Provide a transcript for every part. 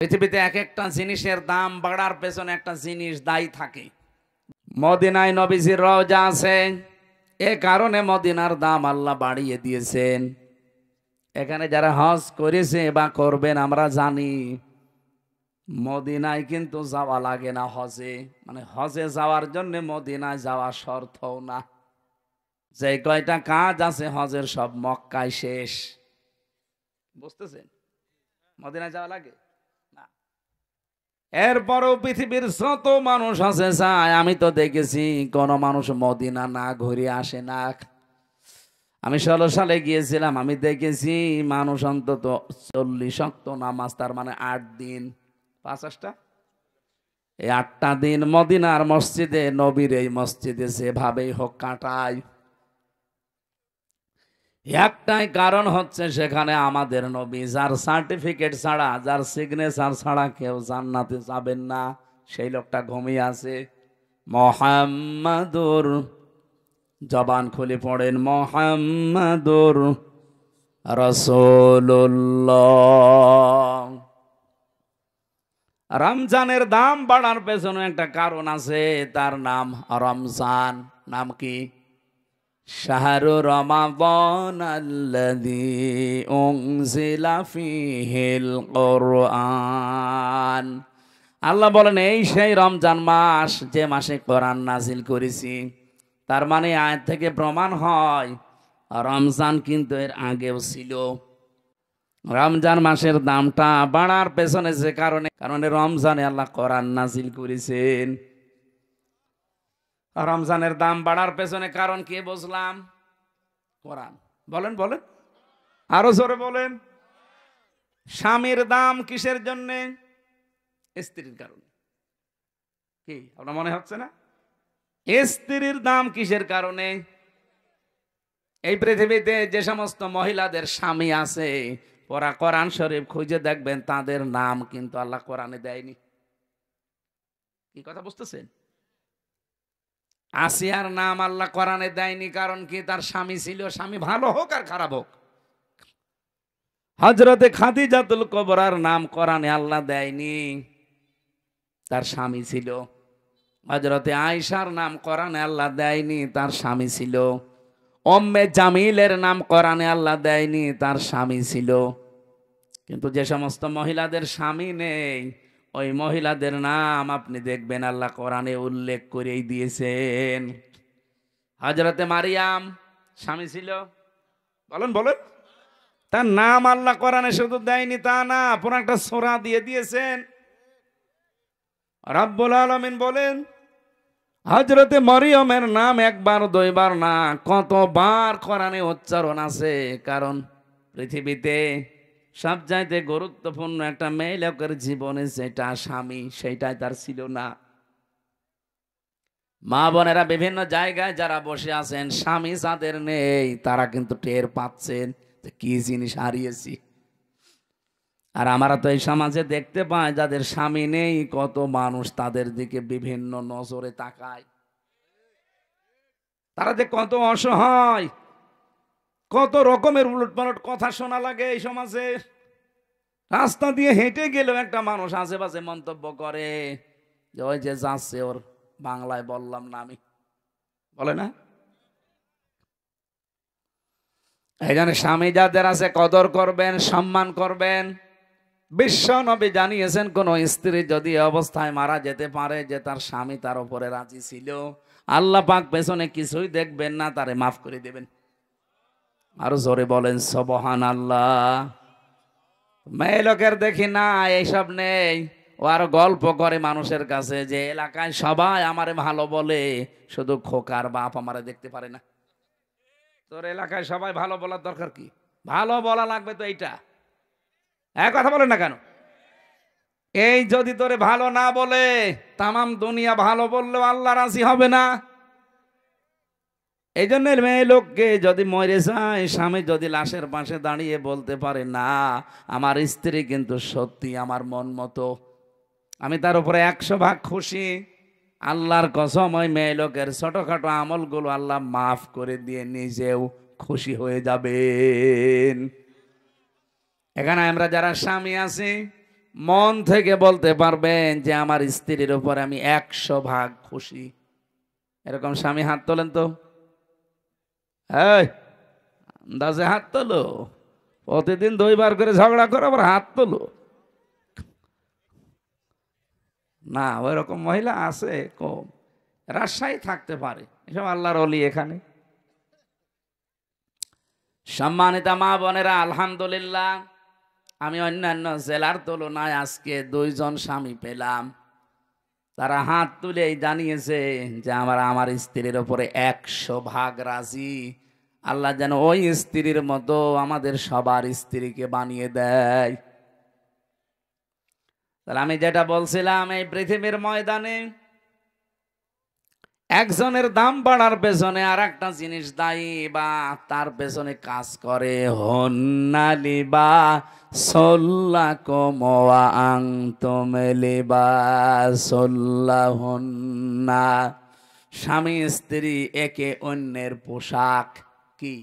পৃথিবীতে এক একটা জিনিসের দাম বাড়ার পেছনে একটা জিনিস দায়ী থাকে। মদিনায় নবীজির রওজা আছে, এ কারণে মদিনার দাম আল্লাহ বাড়িয়ে দিয়েছেন। এখানে যারা হজ করেছে বা করবেন আমরা জানি মদিনায় কিন্তু যাওয়া লাগে না হজে, মানে হজে যাওয়ার জন্য মদিনায় যাওয়া শর্তও না। যে কয়টা কাজ আছে হজের সব মক্কায় শেষ। বুঝতেছেন? মদিনায় যাওয়া লাগে না। এরপরও পৃথিবীর যত মানুষ আছে যায়, আমি তো দেখেছি কোন মানুষ মদিনা না ঘুরে আসে না। আমি 16 সালে গিয়েছিলাম, আমি দেখেছি মানুষ অন্তত 40 ওয়াক্ত নামাজ, তার মানে 8 দিন 50টা, এই 8টা দিন মদিনার মসজিদে, নবীর এই মসজিদে যেভাবেই হোক কাটায়। একটাই কারণ হচ্ছে সেখানে আমাদের নবী, যার সার্টিফিকেট ছাড়া, যার সিগনেচার ছাড়া কেউ জান্নাতে যাবেন না, সেই লোকটা ঘুমিয়ে আছে। মুহাম্মাদুর, জবান খুলে পড়েন, মুহাম্মাদুর রাসূলুল্লাহ। রমজানের দাম বাড়ার পেছনে একটা কারণ আছে, তার নাম রমজান। নাম কি? শাহরু রমাদান আল্লাযী উনজিলা ফীহিল কুরআন। আল্লাহ বলেন এই সেই রমজান মাস, যে মাসে কোরআন নাজিল করেছি। তার মানে আয়াত থেকে প্রমাণ হয় রমজান কিন্তু এর আগেও ছিল। রমজান মাসের দামটা বাড়ার পেছনে যে কারণে রমজানে আল্লাহ কোরআন নাজিল করেছেন। রমজানের দাম বাড়ার পেছনে কারণ কি বুঝলাম? কোরআন। বলেন বলেন, আরো জোরে বলেন। স্বামীর দাম কিসের জন্য? স্ত্রীর কারণে। কি আপনার মনে হচ্ছে না? স্ত্রীর দাম কিসের কারণে? এই পৃথিবীতে যে সমস্ত মহিলাদের স্বামী আছে, ওরা কোরআন শরীফ খুঁজে দেখবেন তাদের নাম কিন্তু আল্লাহ কোরআনে দেয়নি। কি কথা বুঝতেছেন? আসিয়ার নাম আল্লাহ কোরআনে দেয়নি, কারণ কি? তার স্বামী ছিল, স্বামী ভালো হোক আর খারাপ হোক। হযরতে খাদিজাতুল কুবরার নাম কোরআনে আল্লাহ দেয়নি, তার স্বামী ছিল। হযরতে আয়েশার নাম কোরআনে আল্লাহ দেয়নি, তার স্বামী ছিল। উম্মে জামিলের নাম কোরআনে আল্লাহ দেয়নি, তার স্বামী ছিল। কিন্তু যে সমস্ত মহিলাদের স্বামী নেই, ওই মহিলাদের নাম আপনি দেখবেন আল্লাহ কোরআনে উল্লেখ করেই দিয়েছেন। হযরতে মারিয়াম স্বামী ছিল, বলেন বলেন। তার নাম আল্লাহ কোরআনে শুধু দেয়নি তা না, পুরো একটা সূরা দিয়ে দিয়েছেন। রব্বুল আলামিন বলেন হযরতে মরিয়মের নাম একবার দুইবার না, কতবার কোরআনে উচ্চারণ আছে। কারণ পৃথিবীতে সবচাইতে গুরুত্বপূর্ণ একটা মেয়ে লোকের জীবনে যেটা স্বামী, সেইটাই তার ছিল না। মা বোনেরা বিভিন্ন জায়গায় যারা বসে আছেন, স্বামী যাদের নেই তারা কিন্তু টের পাচ্ছেন যে কি জিনিস হারিয়েছি। আর আমরা তো এই সমাজে দেখতে পাই যাদের স্বামী নেই, কত মানুষ তাদের দিকে বিভিন্ন নজরে তাকায়। তারা যে কত অসহায়, কত রকমের উলটপালট কথা শোনা লাগে এই সমাজে। রাস্তা দিয়ে হেঁটে গেলেও একটা মানুষ আশেপাশে মন্তব্য করে যে ওই যে যাচ্ছে, ওর বাংলায় বললাম না আমি, বলে না? এই জন্য স্বামী যাদের আছে কদর করবেন, সম্মান করবেন। বিশ্ব নবী জানিয়েছেন কোন স্ত্রী যদি অবস্থায় মারা যেতে পারে যে তার স্বামী তার উপরে রাজি ছিল, আল্লাহ পাক পেছনে কিছুই দেখবেন না, তারে মাফ করে দেবেন। আরো জোরে বলেন সুবহানাল্লাহ। মেয়ে লোকের দেখি না এইসব নেই, ও আরো গল্প করে মানুষের কাছে যে এলাকায় সবাই আমারে ভালো বলে, শুধু খোকার বাপ আমারে দেখতে পারে না। তোর এলাকায় সবাই ভালো বলার দরকার কি? ভালো বলা লাগবে তো এইটা। এক কথা বলেন না কেন? এই যদি তোরে ভালো না বলে, তামাম দুনিয়া ভালো বললেও আল্লাহ রাজি হবে না। এই জন্য মেয়ে লোককে যদি মরে যায়, স্বামী যদি লাশের পাশে দাঁড়িয়ে বলতে পারে না আমার স্ত্রী কিন্তু সত্যি আমার মন মতো, আমি তার উপরে 100 ভাগ খুশি, আল্লাহর কসম ওই মেয়ে লোকের ছোটখাটো আমলগুলো আল্লাহ মাফ করে দিয়ে নিজেও খুশি হয়ে যাবেন। এখানে আমরা যারা স্বামী আছি, মন থেকে বলতে পারবেন যে আমার স্ত্রীর উপর আমি 100 ভাগ খুশি? এরকম স্বামী হাত তোলেন তো। এই আন্দাজে হাত তোলো। প্রতিদিন 2 বার করে ঝগড়া করে আবার হাত তোলো না? ওই রকম মহিলা আছে কম, রাজশাহী থাকতে পারে, এসব আল্লাহর ওলি এখানে। সম্মানিত মা বোনেরা, আলহামদুলিল্লাহ আমি অন্যান্য জেলার তুলনায় আজকে 2জন স্বামী পেলাম। তারা হাত তুলেই জানিয়েছে যে আমার স্ত্রীর উপরে 100 ভাগ রাজি। আল্লাহ যেন ওই স্ত্রীর মতো আমাদের সবার স্ত্রীকে বানিয়ে দেয়। তাহলে আমি যেটা বলছিলাম, এই পৃথিবীর ময়দানে একজনের দাম বাড়ার পেছনে আর একটা জিনিস দায়ী বা তার পেছনে কাজ করে, হন্নালিবা সল্লাকুম ওয়া আনতুম লিবাসুল্লাহুন্না। স্বামী স্ত্রী একে অন্যের পোশাক। কি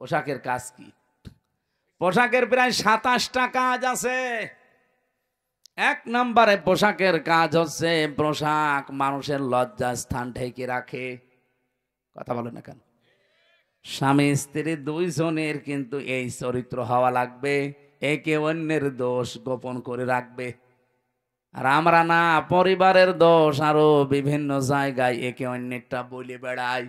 পোশাকের কাজ? কি পোশাকের প্রায় 27টা কাজ আছে। 1 নম্বরে পোশাকের কাজ হচ্ছে, পোশাক মানুষের লজ্জা স্থান ঢেকে রাখে। কথা বলে না কেন? স্বামী স্ত্রী 2জনের কিন্তু এই চরিত্র হওয়া লাগবে, একে অন্যের দোষ গোপন করে রাখবে। আর আমরা না, পরিবারের দোষ আরো বিভিন্ন জায়গায় একে অন্যেরটা বলে বেড়াই।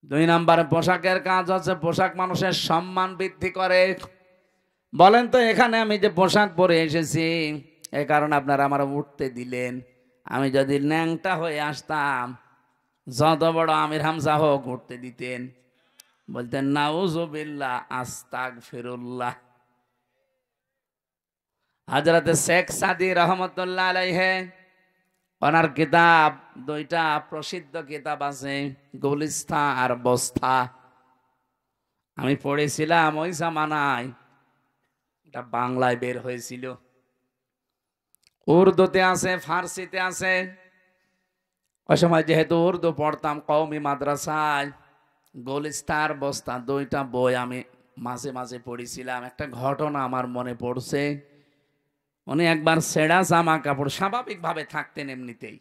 2 নম্বরে পোশাকের কাজ হচ্ছে, পোশাক মানুষের সম্মান বৃদ্ধি করে। বলেন তো, এখানে আমি যে পোশাক পরে এসেছি এই কারণে আপনারা আমার উঠতে দিলেন। আমি যদি ন্যাংটা হয়ে আসতাম, যত বড় আমির হামজা হোক উঠতে দিতেন, বলতেন নাউজুবিল্লাহ আস্তাগফিরুল্লাহ। হযরতে শেখ সাদী রহমতুল্লাহ আলাইহি, ওনার কিতাব 2টা প্রসিদ্ধ কিতাব আছে, গুলিস্তা আর বস্তা। আমি পড়েছিলাম ওই জামানায়, এটা বাংলায় বের হয়েছিল, উর্দুতে আছে, ফার্সিতে আছে। ওই সময় যেহেতু উর্দু পড়তাম কওমি মাদ্রাসায়, গুলিস্তার বস্তা 2টা বই আমি মাঝে মাঝে পড়েছিলাম। একটা ঘটনা আমার মনে পড়ছে। উনি একবার ছেঁড়া জামা কাপড়, স্বাভাবিকভাবে থাকতেন এমনিতেই,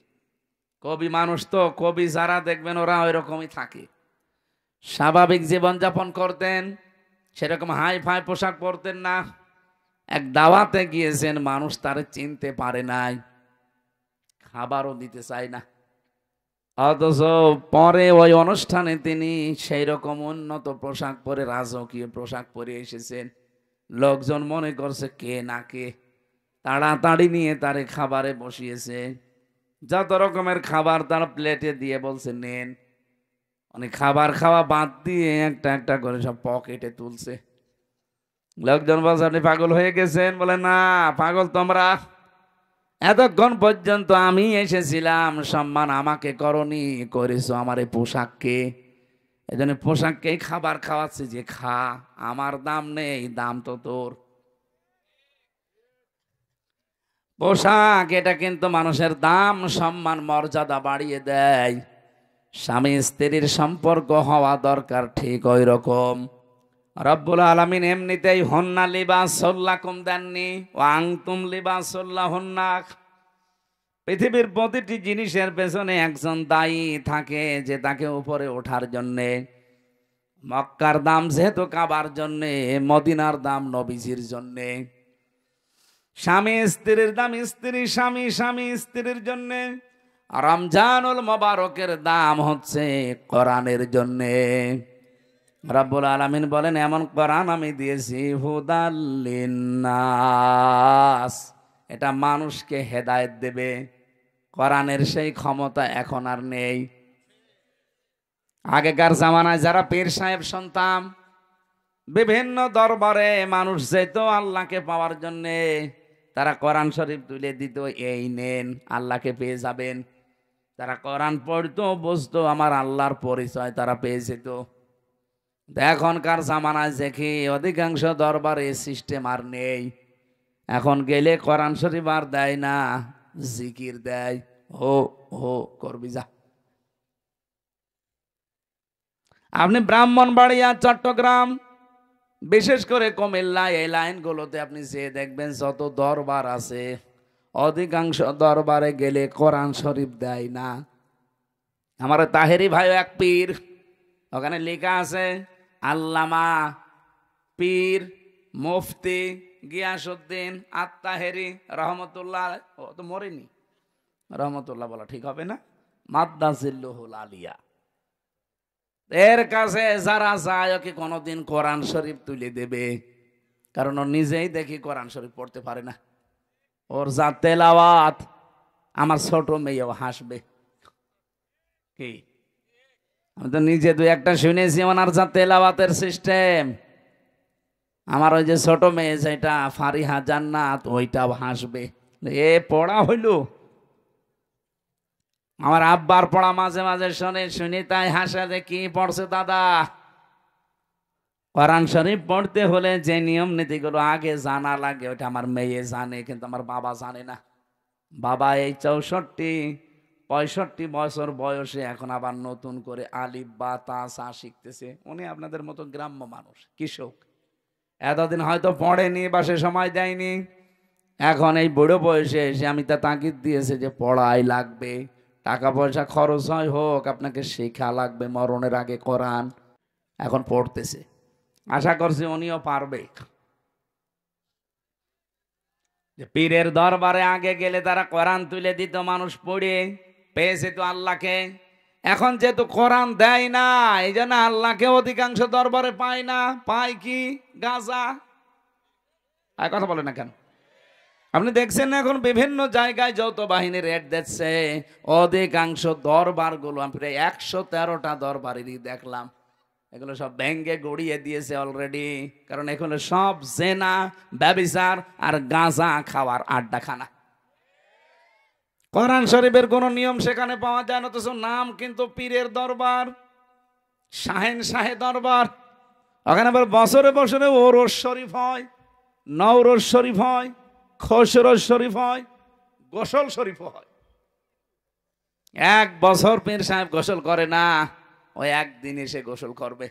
কবি মানুষ তো, কবি যারা দেখবেন ওরা ওই রকমই থাকে, স্বাভাবিক জীবনযাপন করতেন, সেরকম হাই ফাই পোশাক পরতেন না। এক দাওয়াতে গিয়েছেন, মানুষ তারে চিনতে পারে নাই, খাবারও দিতে চায় না, অথচ পরে ওই অনুষ্ঠানে তিনি সেই রকম উন্নত পোশাক পরে, রাজকীয় পোশাক পরে এসেছেন। লোকজন মনে করছে কে না কে, তাড়াতাড়ি নিয়ে তারে খাবারে বসিয়েছে। যত রকমের খাবার তার প্লেটে দিয়ে বলছে নেন। উনি খাবার খাওয়া বাদ দিয়ে একটা একটা করে সব পকেটে তুলছে। লোকজন বলছে আপনি পাগল হয়ে গেছেন? বলে না, পাগল তোমরা, এতক্ষণ পর্যন্ত আমি এসেছিলাম, সম্মান আমাকে করনি, করেছো আমার এই পোশাককে। এই জন্য পোশাককেই খাবার খাওয়াচ্ছে, যে খা, আমার দাম নেই, দাম তো তোর। পোশাক এটা কিন্তু মানুষের দাম, সম্মান, মর্যাদা বাড়িয়ে দেয়। স্বামী স্ত্রীর সম্পর্ক হওয়া দরকার ঠিক ওই রকম। রব্বুল আলামিন এমনিতেই হন্না লিবাসুল্লাকুম দেননি, ওয়া আনতুম লিবাসুল্লাহুন্না। পৃথিবীর প্রতিটি জিনিসের পেছনে একজন দায়ী থাকে, যে তাকে উপরে ওঠার জন্যে। মক্কার দাম যেহেতু কাবার জন্যে, মদিনার দাম নবীজির জন্যে। স্বামী স্ত্রীর দাম স্ত্রী স্বামী, স্বামী স্ত্রীর জন্যে। রমজানুল মোবারকের দাম হচ্ছে কোরআনের জন্যে। রব্বুল আলামিন বলেন, এমন কোরআন আমি দিয়েছি হুদাল লিন্নাস, এটা মানুষকে হেদায়েত দেবে। কোরআনের সেই ক্ষমতা এখন আর নেই। আগেকার জামানায় যারা পীর সাহেব শুনতাম, বিভিন্ন দরবারে মানুষ যেত আল্লাহকে পাওয়ার জন্যে, তারা কোরআন শরীফ তুলে দিত, এই নেন আল্লাহকে পেয়ে যাবেন। তারা কোরআন পড়তো, বুঝতো আমার আল্লাহর পরিচয় তারা পেয়ে যেত। এখনকার জামানায় দেখি অধিকাংশ দরবারে সিস্টেম আর নেই। এখন গেলে কোরআন শরীফ আর দেয় না, জিকির দেয়, হো হো করবি যা। আপনি ব্রাহ্মণবাড়িয়া, চট্টগ্রাম, বিশেষ করে কুমিল্লা এই লাইনগুলোতে আপনি যে দেখবেন যত দরবার আছে অধিকাংশ দরবারে গেলে কোরআন শরীফ দেয় না। আমার তাহেরি ভাই এক পীর, ওখানে লেখা আছে আল্লামা পীর মুফতি গিয়াসউদ্দিন আত-তাহেরি রহমতুল্লাহ, ও তো মরেনি, রহমতুল্লাহ বলা ঠিক হবে না, মাদ্দাজিল্লুহুল আলিয়া। এর কাছে যারা যায় ওকে কোনোদিন কোরআন শরীফ তুলে দেবে, কারণ ও নিজেই দেখি কোরআন শরীফ পড়তে পারে না। ওর যা তেলাওয়াত আমার ছোট মেয়েও হাসবে। কি আমি তো নিজে দুই একটা শুনেছি ওনার যা তেলাওয়াতের সিস্টেম, আমার ওই যে ছোট মেয়ে যেটা ফারিহা জান্নাত ওইটাও হাসবে। এ পড়া হইল, আমার আব্বার পড়া মাঝে মাঝে শুনি তাই হাসে যে কি পড়ছে দাদা। কোরআন শরীফ পড়তে হলে যে নিয়ম নীতিগুলো আগে জানা লাগে ওইটা আমার মেয়ে জানে, কিন্তু আমার বাবা জানে না। বাবা এই 64-65 বছর বয়সে এখন আবার নতুন করে আলিফ বা তা সা শিখতেছে। উনি আপনাদের মতো গ্রাম্য মানুষ, কৃষক, এতদিন হয়তো পড়েনি বা সে সময় দেয়নি। এখন এই বুড়ো বয়সে এসে আমি তা তাগিদ দিয়েছে যে পড়াই লাগবে, টাকা পয়সা খরচ হয় হোক, আপনাকে শেখা লাগবে মরণের আগে কোরআন। এখন পড়তেছে, আশা করছি উনিও পারবে। পীরের দরবারে আগে গেলে তারা কোরআন তুলে দিত, মানুষ পড়ে পেয়েছে তো আল্লাহকে। এখন যেহেতু কোরআন দেয় না, এই জন্য আল্লাহকে অধিকাংশ দরবারে পায় না, পায় কি গাঁজা। আর কথা বলে না কেন? আপনি দেখছেন না এখন বিভিন্ন জায়গায় যৌথ বাহিনী রেড দিচ্ছে, অধিকাংশ দরবার গুলো আমি প্রায় 113টা দরবারেরই দেখলাম, এগুলো সব ব্যাঙ্গে গড়িয়ে দিয়েছে অলরেডি। কারণ এগুলো সব জেনা, ব্যভিচার আর গাঁজা খাওয়ার আড্ডাখানা। কোরআন শরীফের কোন নিয়ম সেখানে পাওয়া যায় না, অথচ নাম কিন্তু পীরের দরবার, শাহেন শাহে দরবার। ওখানে আবার বছরে বছরে ওরস শরীফ হয়, নওরোজ শরীফ হয়, খসরোজ শরীফ হয়, গোসল শরীফ হয়। এক বছর পীর সাহেব গোসল করে না, ওই একদিন এসে গোসল করবে।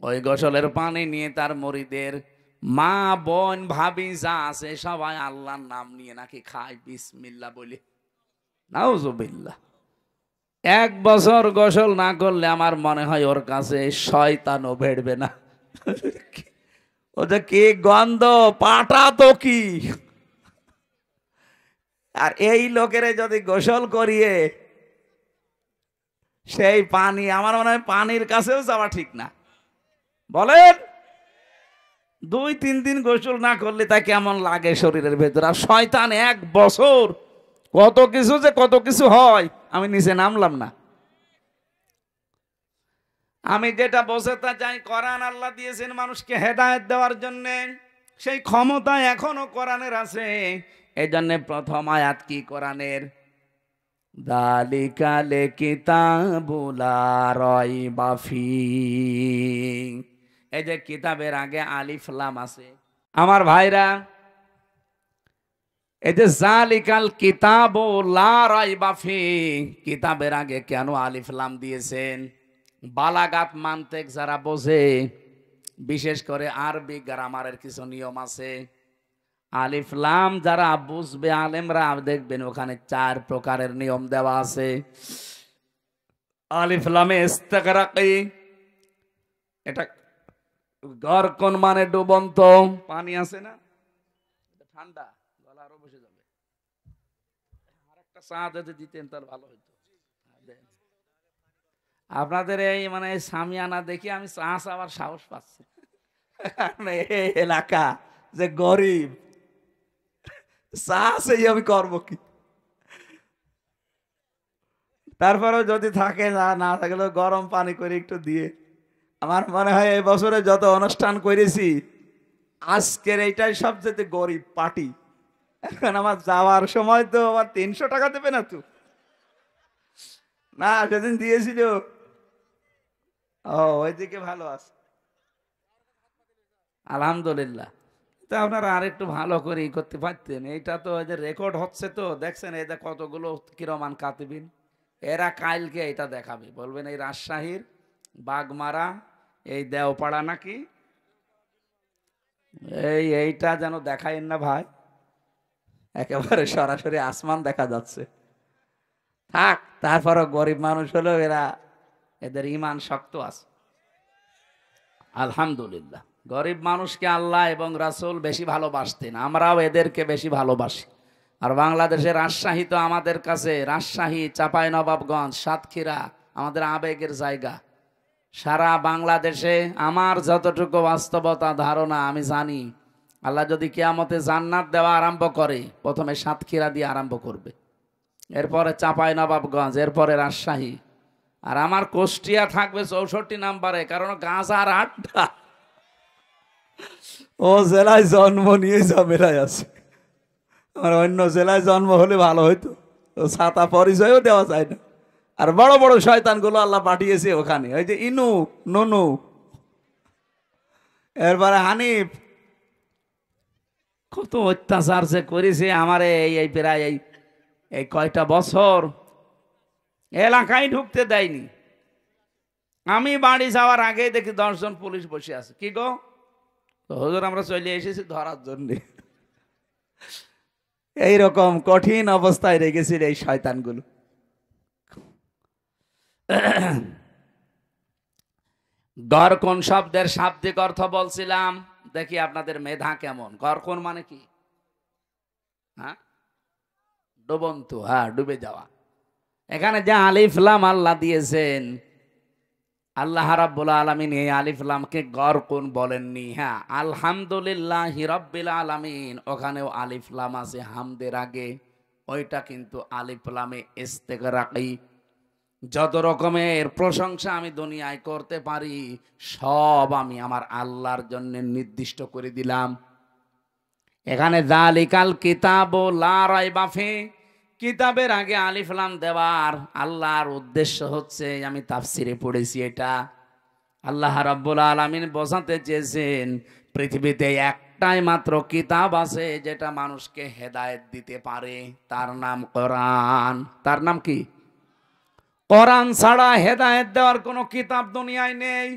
ওই গোসলের পানি নিয়ে তার মুরিদের মা বোন ভাবি যা আছে সবাই আল্লাহর নাম নিয়ে নাকি খায় বিসমিল্লাহ বলে। নাউজুবিল্লাহ। এক বছর গোসল না করলে আমার মনে হয় ওর কাছে শয়তানও বেড়বে না। ওটা কি গন্ধ, পাটা তো কি। আর এই লোকেরে যদি গোসল করিয়ে সেই পানি, আমার মনে হয় পানির কাছেও যাওয়া ঠিক না। বলেন 2-3 দিন গোসল না করলে তা কেমন লাগে শরীরের ভেতর। আর শয়তান এক বছর কত কিছু যে কত কিছু হয়, আমি নিচে নামলাম না। আমি যেটা বোঝাতে চাই, কোরআন আল্লাহ দিয়েছেন মানুষকে হেদায়েত দেওয়ার জন্য, সেই ক্ষমতা এখনো কোরআনের আছে। এই জন্য প্রথম আয়াত কি কোরআনের? যালিকাল কিতাবু লা রাইবা ফীহ। এই যে কিতাবের আগে আলিফ লাম আছে আমার ভাইরা, এই যে যালিকাল কিতাবু লা রাইবা ফীহ, কিতাবের আগে কেন আলিফ লাম দিয়েছেন? বালাগাত মান্তেক যারা বোঝে, বিশেষ করে আরবি গ্রামারের কিছু নিয়ম আছে, আলিফ লাম যারা বুঝবে আলেমরা দেখবেন ওখানে 4 প্রকারের নিয়ম দেওয়া আছে। আলিফ লামে ইস্তিগরাকি, এটা গরকন মানে ডুবন্ত পানি আছে না, ঠান্ডা গলা আরো বসে যাবে, আরেকটা চা যদি দিতেন তাহলে ভালো হতো। আপনাদের এই মানে সামিয়ানা দেখি আমি চা চাওয়ার সাহস পাচ্ছি। এই এলাকা যে গরিব, চা সেই আমি করবো কি? তারপরেও যদি থাকে, না থাকলেও গরম পানি করে একটু দিয়ে। আমার মনে হয় এই বছরে যত অনুষ্ঠান করেছি আজকের এইটাই সবচেয়ে গরিব পার্টি। এখন আমার যাওয়ার সময় তো আবার 300 টাকা দেবে না তো? না সেদিন দিয়েছিল। ও ওইদিকে ভালো আছে আলহামদুলিল্লাহ। তো আপনারা আর একটু ভালো করে করতে পারতেন। এইটা তো এই যে রেকর্ড হচ্ছে, তো দেখছেন এই যে কতগুলো কিরমান কাতিবিন, এরা কালকে এটা দেখাবে, বলবেন এই রাজশাহীর বাগমারা, এই দেওপাড়া নাকি এইটা যেন দেখাইন না ভাই, একেবারে সরাসরি আসমান দেখা যাচ্ছে। থাক, তারপরও গরিব মানুষ হলেও এরা, এদের ইমান শক্ত আছে আলহামদুলিল্লাহ। গরিব মানুষকে আল্লাহ এবং রাসূল বেশি ভালোবাসতেন, আমরাও এদেরকে বেশি ভালোবাসি। আর বাংলাদেশের রাজশাহী তো আমাদের কাছে, রাজশাহী, চাঁপাইনবাবগঞ্জ, সাতক্ষীরা আমাদের আবেগের জায়গা। সারা বাংলাদেশে আমার যতটুকু বাস্তবতা ধারণা আমি জানি, আল্লাহ যদি কিয়ামতে জান্নাত দেওয়া আরম্ভ করে, প্রথমে সাতক্ষীরা দিয়ে আরম্ভ করবে, এরপরে চাঁপাইনবাবগঞ্জ, এরপরে রাজশাহী, আর আমার কুষ্টিয়া থাকবে 64 নাম্বারে, কারণ গাঁজার আড্ডা। ও জেলায় জন্ম নিয়ে ঝামেলায় আছে। আমার অন্য জেলায় জন্ম হলে ভালো হইতো, ও ছাতা পরিচয়ও দেওয়া যায় না। আর বড় বড় শয়তানগুলো আল্লাহ পাঠিয়েছে ওখানে, ওই যে ইনু, ননু, এরপরে হানিফ, কত অত্যাচার যে করেছে আমারে। এই প্রায় এই কয়টা বছর এলাকায় ঢুকতে দেয়নি। আমি বাড়ি যাওয়ার আগেই দেখি 10 জন পুলিশ বসে আছে। কি গো, তো হুজুর আমরা চলে এসেছি ধরার জন্য। এইরকম কঠিন অবস্থায় রেখেছিল এই শয়তানগুলো। গরকুন শব্দের শাব্দিক অর্থ বলছিলাম, দেখি আপনাদের মেধা কেমন। গরকুন মানে কি? হ্যাঁ, ডুবন্তু, হ্যাঁ, ডুবে যাওয়া। এখানে যে আলিফ লাম আল্লাহ দিয়েছেন, আল্লাহ রাব্বুল আলামিন এই আলিফ লামকে গরকুন বলেননি। হ্যাঁ, আলহামদুলিল্লাহি রাব্বিল আলামিন, ওখানেও আলিফ লাম আছে হামদের আগে, ওইটা কিন্তু আলিফ লামে ইস্তেগরাকি। যত রকমের প্রশংসা আমি দুনিয়ায় করতে পারি, সব আমি আমার আল্লাহর জন্য নির্দিষ্ট করে দিলাম। এখানে যালিকাল কিতাবু লা রাইবা ফি, কিতাবের আগে আলিফ লাম দেওয়ার আল্লাহর উদ্দেশ্য হচ্ছে, আমি তাফসিরে পড়েছি, এটা আল্লাহ রাব্বুল আলামিন বোঝাতে চেয়েছেন পৃথিবীতে একটাই মাত্র কিতাব আছে যেটা মানুষকে হেদায়েত দিতে পারে, তার নাম কোরআন। তার নাম কি? কোরআন ছাড়া হেদায়েত দেওয়ার কোনো কিতাব দুনিয়ায় নেই।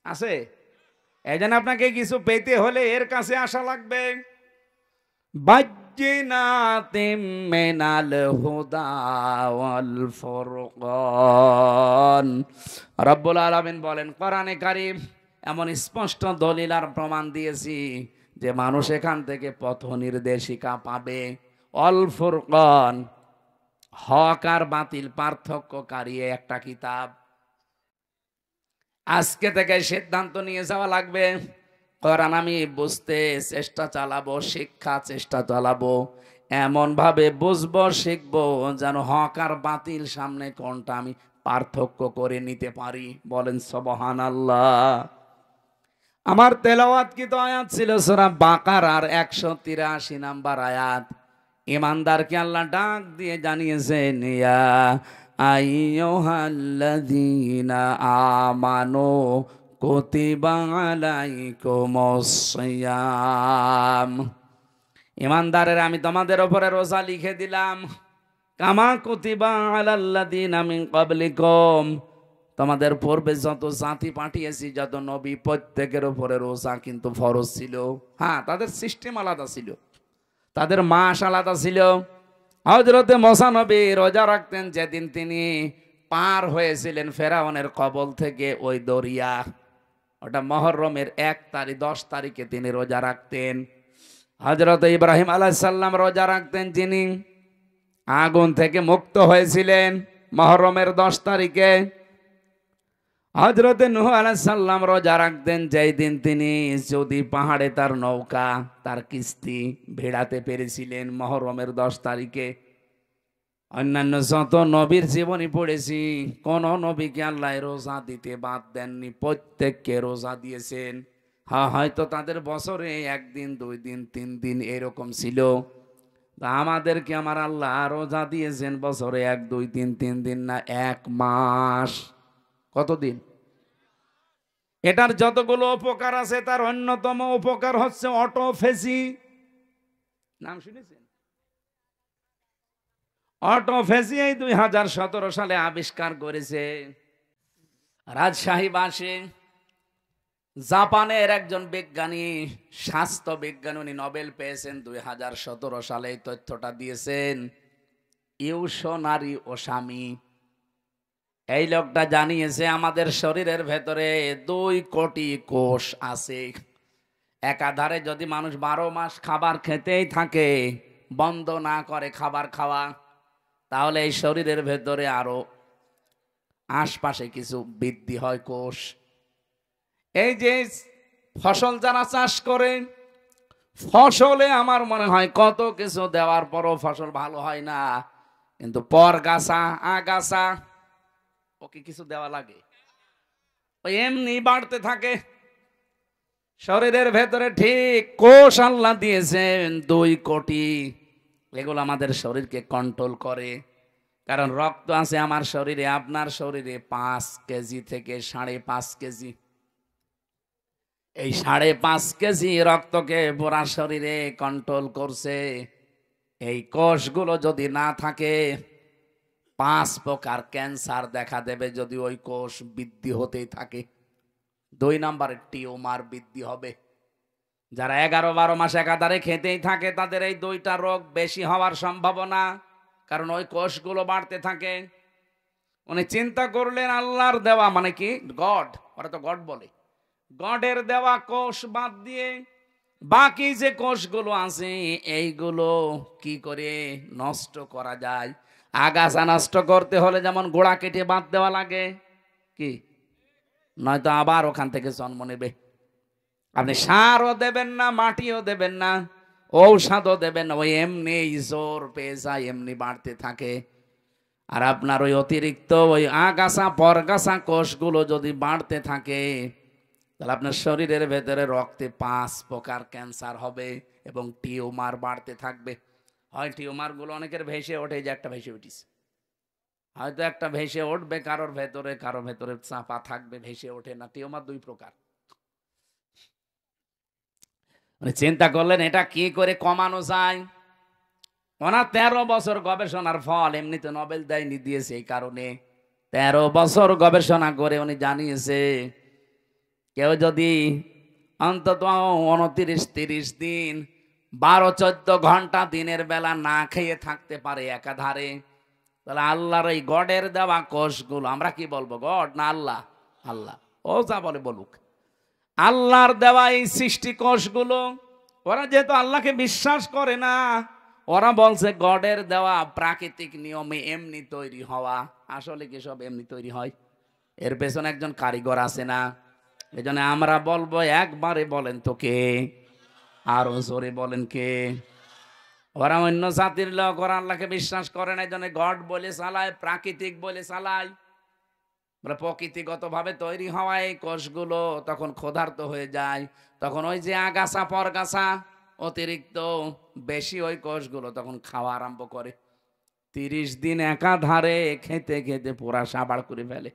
আছে? এই জন্য আপনাকে কিছু পেতে হলে এর কাছে আসা লাগবে। বাজ্জিনাতিম মিনাল হুদা ওয়াল ফুরকান। রব্বুল আলামিন বলেন কোরআনে কারীম এমন স্পষ্ট দলিল আর প্রমাণ দিয়েছি যে মানুষ এখান থেকে পথ নির্দেশিকা পাবে। অল ফুরকান, হক আর বাতিল পার্থক্যকারী একটা কিতাব। আজকে থেকে সিদ্ধান্ত নিয়ে যাওয়া লাগবে, কোরআন আমি বুঝতে চেষ্টা চালাবো, শিক্ষা চেষ্টা চালাবো, এমন ভাবে বুঝবো, শিখবো যেন হক আর বাতিল সামনে কোনটা আমি পার্থক্য করে নিতে পারি। বলেন সুবহানাল্লাহ। আমার তেলাওয়াত কি তো আয়াত ছিল সূরা বাকারার 183 নাম্বার আয়াত। ইমানদারকে আল্লাহ ডাক দিয়ে জানিয়েছেন, ইয়া আইয়ুহাল্লাযীনা আমানু কুতিবা আলাইকুমুস সিয়াম। ইমানদারের আমি তোমাদের উপরে রোজা লিখে দিলাম, কামা কুতিবা আলাল্লাযীনা মিন ক্বাবলিকুম, তোমাদের পূর্বে যত জাতি পাঠিয়েছি, যত নবী, প্রত্যেকের উপরে রোজা কিন্তু ফরজ ছিল। হ্যাঁ, তাদের সিস্টেম আলাদা ছিল, তাদের মাস আলাদা ছিল। হযরতে মুসা নবী রোজা রাখতেন যেদিন তিনি পার হয়েছিলেন ফেরাউনের কবল থেকে ওই দরিয়া, ওটা মুহররমের 1 তারিখ, 10 তারিখে তিনি রোজা রাখতেন। হযরত ইব্রাহিম আলাইহিস সালাম রোজা রাখতেন, যিনি আগুন থেকে মুক্ত হয়েছিলেন মুহররমের 10 তারিখে। হযরত নূহ আলাইহিস সালাম রোজা রাখতেন যেই দিন তিনি যদি পাহাড়ে তার নৌকা, তার কিস্তি ভেড়াতে পেরেছিলেন, মুহররমের 10 তারিখে। অন্যান্য যত নবীর জীবনী পড়েছি, কোন নবীকে আল্লাহ রোজা দিতে বাদ দেননি, প্রত্যেককে রোজা দিয়েছেন। হ্যাঁ, হয়তো তাদের বছরে 1 দিন, 2 দিন, 3 দিন এরকম ছিল। আমাদেরকে আমার আল্লাহ রোজা দিয়েছেন বছরে 1, 2, 3, 3 দিন না, 1 মাস। কতদিন? এটার যতগুলো উপকার আছে তার অন্যতম উপকার হচ্ছে অটোফেজি। নাম শুনেছেন? অটোফেজি এই 2017 সালে আবিষ্কার করেছে রাজশাহীবাসী। জাপানের একজন বিজ্ঞানী, স্বাস্থ্য বিজ্ঞানী, উনি নোবেল পেয়েছেন 2017 সালে। এই তথ্যটা দিয়েছেন ইউশোনারি ওসামি। এই লোকটা জানিয়েছে আমাদের শরীরের ভেতরে 2 কোটি কোষ আছে। একাধারে যদি মানুষ 12 মাস খাবার খেতেই থাকে, বন্ধ না করে খাবার খাওয়া, তাহলে এই শরীরের ভেতরে আরো আশপাশে কিছু বৃদ্ধি হয় কোষ। এই যে ফসল যারা চাষ করে, ফসলে আমার মনে হয় কত কিছু দেওয়ার পরও ফসল ভালো হয় না, কিন্তু পরগাছা আগাছা ওকে কিছু দেওয়া লাগে, ওই এমনি বাড়তে থাকে শরীরের ভেতরে। ঠিক কোষ আল্লাহ দিয়েছেন 2 কোটি। এগুলো আমাদের শরীরকে কন্ট্রোল করে। কারণ রক্ত আছে আমার শরীরে, আপনার শরীরে 5 কেজি থেকে 5.5 কেজি। এই 5.5 কেজি রক্তকে পুরা শরীরে কন্ট্রোল করছে। এই কোষগুলো যদি না থাকে, 5 প্রকার ক্যান্সার দেখা দেবে যদি ওই কোষ বৃদ্ধি হতেই থাকে। 2 নম্বরে টিউমার বৃদ্ধি হবে। যারা 11-12 মাস একাধারে খেতেই থাকে, তাদের এই 2টা রোগ বেশি হওয়ার সম্ভাবনা, কারণ ওই কোষগুলো বাড়তে থাকে। উনি চিন্তা করলেন আল্লাহর দেওয়া, মানে কি গড, ওরা তো গড বলে, গডের দেওয়া কোষ বাদ দিয়ে বাকি যে কোষগুলো আছে এইগুলো কি করে নষ্ট করা যায়। আগাছা নষ্ট করতে হলে যেমন গোড়া কেটে বাদ দেওয়া লাগে, কি নয়তো আবার ওখান থেকে জন্ম নেবে। আপনি সারও দেবেন না, মাটিও দেবেন না, ঔষধও দেবেন না, ওই এমনি জোর পেয়ে যায়, এমনি বাড়তে থাকে। আর আপনার ওই অতিরিক্ত ওই আগাছা পরগাছা কোষগুলো যদি বাড়তে থাকে, তাহলে আপনার শরীরের ভেতরে রক্তে 5 প্রকার ক্যান্সার হবে এবং টিউমার বাড়তে থাকবে। হয় টিউমারগুলো অনেকের ভেসে ওঠে, যে একটা ভেসে উঠিস, হয়তো একটা ভেসে উঠবে কারোর ভেতরে চাপা থাকবে, ভেসে ওঠে না। টিউমার 2 প্রকার। মানে চিন্তা করলেন এটা কি করে কমানো যায়। ওনার 13 বছর গবেষণার ফল, এমনিতে নোবেল দেয়নি, দিয়েছে এই কারণে। 13 বছর গবেষণা করে উনি জানিয়েছে কেউ যদি অন্তত 29-30 দিন 12-14 ঘন্টা দিনের বেলা না খেয়ে থাকতে পারে একাধারে, তাহলে আল্লাহর এই গডের দেওয়া কোষগুলো, আমরা কি বলবো গড না আল্লাহ? আল্লাহ। ও যা বলে বলুক, আল্লাহর দেওয়া এই সৃষ্টি কোষগুলো, ওরা যেহেতু আল্লাহকে বিশ্বাস করে না, ওরা বলছে গডের দেওয়া প্রাকৃতিক নিয়মে এমনি তৈরি হওয়া। আসলে কি সব এমনি তৈরি হয়? এর পেছনে একজন কারিগর আছে না? এই জন্য আমরা বলবো, একবারে বলেন তো কে? আরো জোরে বলেন কে? ওরা অন্য জাতির লোক, ওরা আল্লাহকে বিশ্বাস করে না, এই জন্য গড বলে চালায়, প্রাকৃতিক বলে চালায়। বলে প্রকৃতিগত ভাবে তৈরি হওয়া এই কোষগুলো তখন ক্ষুধার্ত হয়ে যায়, তখন ওই যে আগাছা পরগাছা অতিরিক্ত বেশি, ওই কোষগুলো তখন খাওয়া আরম্ভ করে। 30 দিন একাধারে খেতে খেতে পুরা সাবাড় করে ফেলে,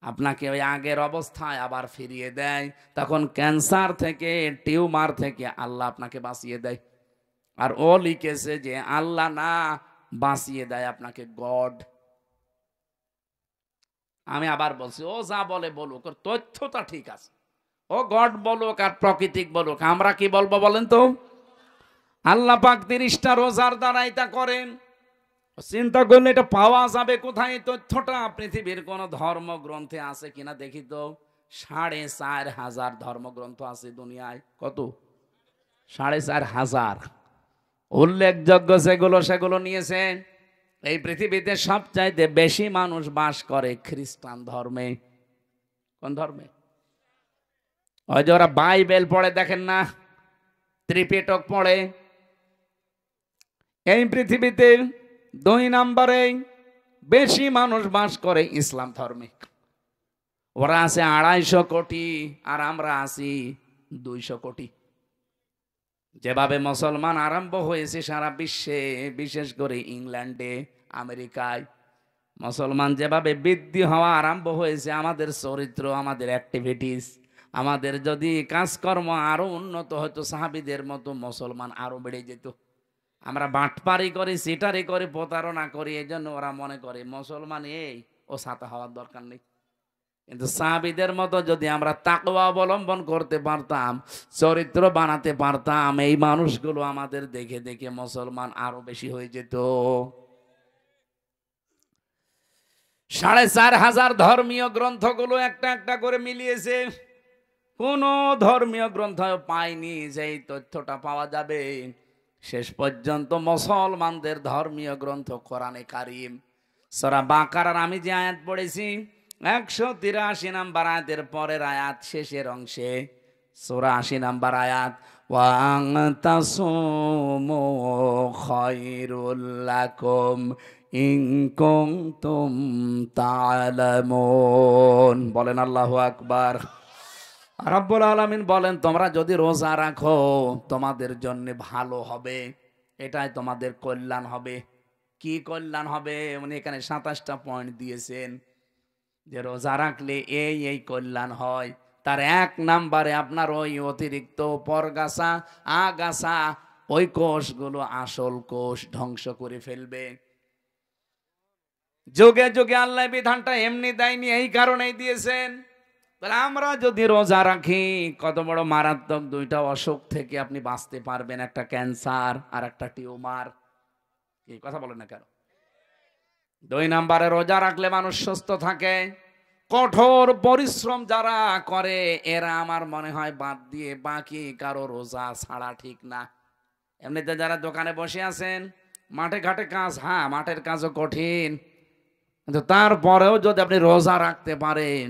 আপনাকে ওই আগের অবস্থায় আবার ফিরিয়ে দেয়। তখন ক্যান্সার থেকে, টিউমার থেকে আল্লাহ আপনাকে বাঁচিয়ে দেয়। আর ও লিখেছে যে আল্লাহ না, বাঁচিয়ে দেয় আপনাকে গড। আমি আবার বলছি, ও যা বলে বলুক, ওর তথ্যটা ঠিক আছে। ও গড বলুক আর প্রাকৃতিক বলুক, আমরা কি বলবো বলেন তো? আল্লাহ পাক 30টা রোজার দ্বারা এটা করেন। চিন্তা করলে এটা পাওয়া যাবে কোথায়? এই তথ্যটা পৃথিবীর কোন ধর্মগ্রন্থে আছে কিনা দেখি তো। 4,500 ধর্মগ্রন্থ আছে দুনিয়ায়। কত? 4,500। উল্লেখযোগ্য সেগুলো নিয়েছেন। এই পৃথিবীতে সবচাইতে বেশি মানুষ বাস করে খ্রিস্টান ধর্মে। কোন ধর্মে? ওই যে ওরা বাইবেল পড়ে, দেখেন না, ত্রিপিটক পড়ে। এই পৃথিবীতে 2 নম্বরে বেশি মানুষ বাস করে ইসলাম ধর্মে। ওরা আছে 250 কোটি আর আমরা আছি 200 কোটি। যেভাবে মুসলমান আরম্ভ হয়েছে সারা বিশ্বে, বিশেষ করে ইংল্যান্ডে, আমেরিকায়, মুসলমান যেভাবে বৃদ্ধি হওয়া আরম্ভ হয়েছে, আমাদের চরিত্র, আমাদের অ্যাক্টিভিটিস, আমাদের যদি কাজকর্ম আরো উন্নত হতো সাহাবীদের মতো, মুসলমান আরো বেড়ে যেত। আমরা বাটপারি করি, সিটারি করি, প্রতারণা করি, এই জন্য ওরা মনে করে মুসলমান এই, ও ছাতা হওয়ার দরকার নেই। কিন্তু সাহাবীদের মতো যদি আমরা তাকওয়া অবলম্বন করতে পারতাম, চরিত্র বানাতে পারতাম, এই মানুষগুলো আমাদের দেখে দেখে মুসলমান আরো বেশি হয়ে যেত। ৪,৫০০ ধর্মীয় গ্রন্থগুলো একটা একটা করে মিলিয়েছে, কোন ধর্মীয় গ্রন্থ পায়নি যে এই তথ্যটা পাওয়া যাবে। শেষ পর্যন্ত মুসলমানদের ধর্মীয় গ্রন্থ কোরআনে কারীম। সূরা বাকারার আমি যে আয়াত পড়েছি ১৮৩ নাম্বার আয়াতের পরের আয়াত শেষের অংশে, সূরা ৮০ নাম্বার আয়াত, ওয়া আনতাসুমু খায়রুল লাকুম ইন কুনতুম তা'লামুন। বলেন আল্লাহু আকবার। রব্বুল আলামিন বলেন, তোমরা যদি রোজা রাখো তোমাদের জন্য ভালো হবে, এটাই তোমাদের কল্যাণ হবে। কি কল্যাণ হবে? উনি এখানে ২৭টা পয়েন্ট দিয়েছেন যে রোজা রাখলে এই এই কল্যাণ হয়। তার ১ নাম্বারে আপনার ওই অতিরিক্ত পরগাছা আগাছা ওই কোষগুলো আসল কোষ ধ্বংস করে ফেলবে। যুগে যুগে আল্লাহ বিধানটা এমনি দেয়নি, এই কারণেই দিয়েছেন। তাহলে আমরা যদি রোজা রাখি কত বড় মারাত্মক ২টা অসুখ থেকে আপনি বাঁচতে পারবেন, একটা ক্যান্সার আর একটা টিউমার। এই কথা বলেন না কেন? ২ নাম্বারে রোজা রাখলে মানুষ সুস্থ থাকে। কঠোর পরিশ্রম যারা করে এরা আমার মনে হয় বাদ দিয়ে বাকি কারো রোজা ছাড়া ঠিক না। এমনিতে যারা দোকানে বসে আছেন, মাঠে ঘাটে কাজ, হ্যাঁ মাঠের কাজও কঠিন, কিন্তু তারপরেও যদি আপনি রোজা রাখতে পারেন,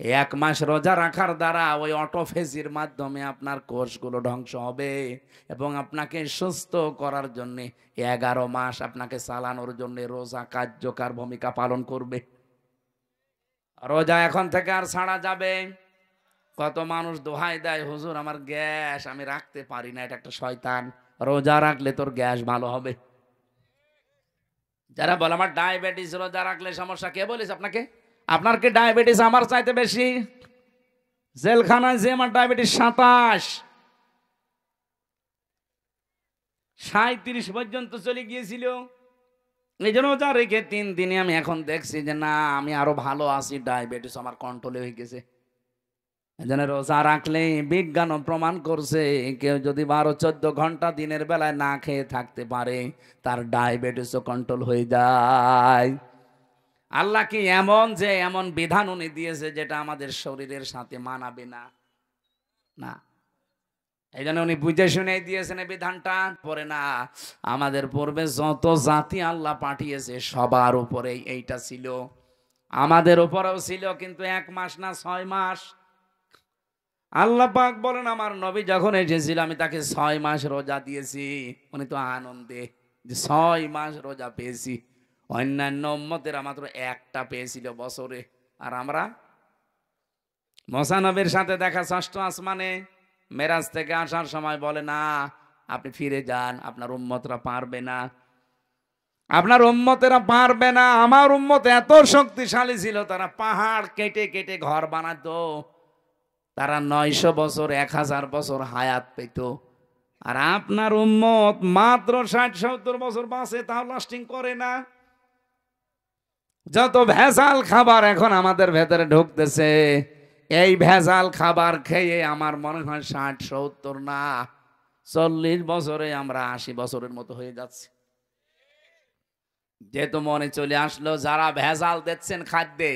১ মাস রোজা রাখার দ্বারা ওই অটোফেজির মাধ্যমে আপনার কোষগুলো ধ্বংস হবে এবং আপনাকে সুস্থ করার জন্য ১১ মাস আপনাকে চালানোর জন্য রোজা কার্যকর ভূমিকা পালন করবে। রোজা এখন থেকে আর ছাড়া যাবে। কত মানুষ দোহাই দেয়, হুজুর আমার গ্যাস, আমি রাখতে পারি না, এটা একটা শয়তান। রোজা রাখলে তোর গ্যাস ভালো হবে। যারা বলে আমার ডায়াবেটিস, রোজা রাখলে সমস্যা, কে বলেছে আপনাকে? আপনার কি ডায়াবেটিস আমার চাইতে বেশি? জেলখানায় যে আমার ডায়াবেটিস ২৭, ৩৭ পর্যন্ত চলে গিয়েছিল। এই জন্য রোজা রেখে ৩ দিনে আমি এখন দেখছি যে না, আমি আরো ভালো আছি, ডায়াবেটিস আমার কন্ট্রোলে হয়ে গেছে। এই জন্য রোজা রাখলে বিজ্ঞানও প্রমাণ করছে কেউ যদি ১২-১৪ ঘন্টা দিনের বেলায় না খেয়ে থাকতে পারে তার ডায়াবেটিসও কন্ট্রোল হয়ে যায়। আল্লাহ কি এমন যে এমন বিধান উনি দিয়েছে যেটা আমাদের শরীরের সাথে মানাবে না? না, এই জন্য উনি বুঝে শুনে দিয়েছেন এই বিধানটা। পরে না, আমাদের পূর্বে যত জাতি আল্লাহ পাঠিয়েছে সবার উপরে এইটা ছিল, আমাদের উপরেও ছিল, কিন্তু ১ মাস না ৬ মাস। আল্লাহ পাক বলেন আমার নবী যখন এসেছিল আমি তাকে ৬ মাস রোজা দিয়েছি। উনি তো আনন্দে যে ৬ মাস রোজা পেয়েছি। অন্যান্য উম্মতেরা মাত্র ১টা পেয়েছিল বছরে, আর আমরা মুসা নবীর সাথে দেখা ৬ষ্ঠ আসমানে মেরাজ থেকে আসার সময় বলে না আপনি ফিরে যান, আপনার উম্মতরা পারবে না, আপনার উম্মতেরা পারবে না। আমার উম্মত এত শক্তিশালী ছিল, তারা পাহাড় কেটে কেটে ঘর বানাতো, তারা ৯০০ বছর ১০০০ বছর হায়াত পেত। আর আপনার উম্মত মাত্র ৬০-৭০ বছর বাঁচে, তাও লাস্টিং করে না। যত ভেজাল খাবার এখন আমাদের ভেতরে ঢুকতেছে, এই ভেজাল খাবার খেয়ে আমার মনে হয় ৬০-৭০ না ৪০ বছরে আমরা ৮০ বছরের মতো হয়ে যাচ্ছি। যেহেতু মনে চলে আসলো যারা ভেজাল দিচ্ছেন খাদ্যে,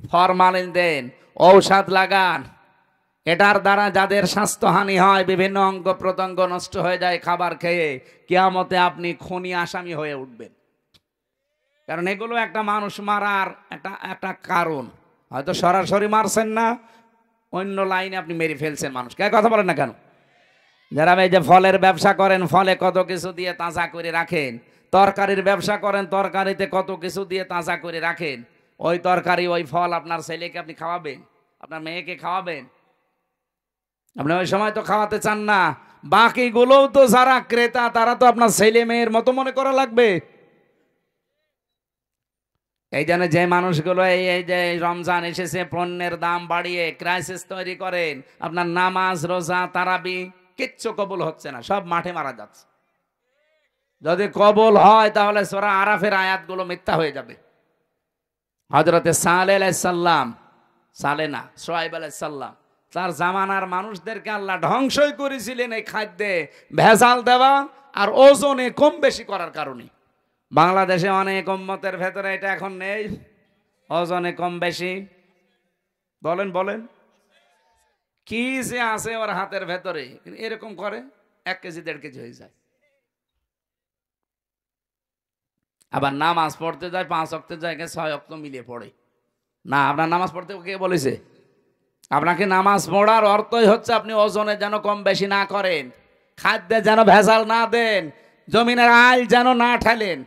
ফরমালিন দেন, ঔষধ লাগান, এটার দ্বারা যাদের স্বাস্থ্যহানি হয়, বিভিন্ন অঙ্গ প্রত্যঙ্গ নষ্ট হয়ে যায় খাবার খেয়ে, কিয়ামতে আপনি খুনি আসামি হয়ে উঠবেন। কারণ এগুলো একটা মানুষ মারার একটা কারণ। হয়তো সরাসরি মারছেন না, অন্য লাইনে আপনি মেরে ফেলছেন মানুষকে। কথা বলেন না কেন? যারা এই যে ফলের ব্যবসা করেন, ফলে কত কিছু দিয়ে তাজা করে রাখেন, তরকারির ব্যবসা করেন, তরকারিতে কত কিছু দিয়ে তাজা করে রাখেন, ওই তরকারি ওই ফল আপনার ছেলেকে আপনি খাওয়াবেন, আপনার মেয়েকে খাওয়াবেন? আপনি ওই সময় তো খাওয়াতে চান না। বাকিগুলোও তো যারা ক্রেতা তারা তো আপনার ছেলে মেয়ের মতো মনে করা লাগবে। এই জন্য যে মানুষগুলো এই যে রমজান এসেছে পণ্যের দাম বাড়িয়ে ক্রাইসিস তৈরি করেন, আপনার নামাজ রোজা তারাবি কিচ্ছু কবুল হচ্ছে না, সব মাঠে মারা যাচ্ছে। যদি কবুল হয় তাহলে সূরা আরাফের আয়াতগুলো মিথ্যা হয়ে যাবে। হযরতে সালেহ আলাইহিস সালাম চালে না। সোহাইব আলাইহিস সালাম তার জামানার মানুষদেরকে আল্লাহ ধ্বংসই করেছিলেন এই খাদ্যে ভেজাল দেওয়া আর ওজনে কম বেশি করার কারণে। বাংলাদেশে অনেক উম্মতের ভেতরে এটা এখন নেই, ওজনে কম বেশি। বলেন বলেন কি যে আছে ওর হাতের ভেতরে, এরকম করে 1 কেজি 1.5 কেজি হয়ে যায়। আবার নামাজ পড়তে যায় 5 ওয়াক্তের জায়গায় 6 ওয়াক্ত মিলিয়ে পড়ে। না, আপনার নামাজ পড়তে কে বলেছে? আপনাকে নামাজ পড়ার অর্থই হচ্ছে আপনি ওজনে যেন কম বেশি না করেন, খাদ্যে যেন ভেজাল না দেন, জমিনের আইল যেন না ঠেলেন।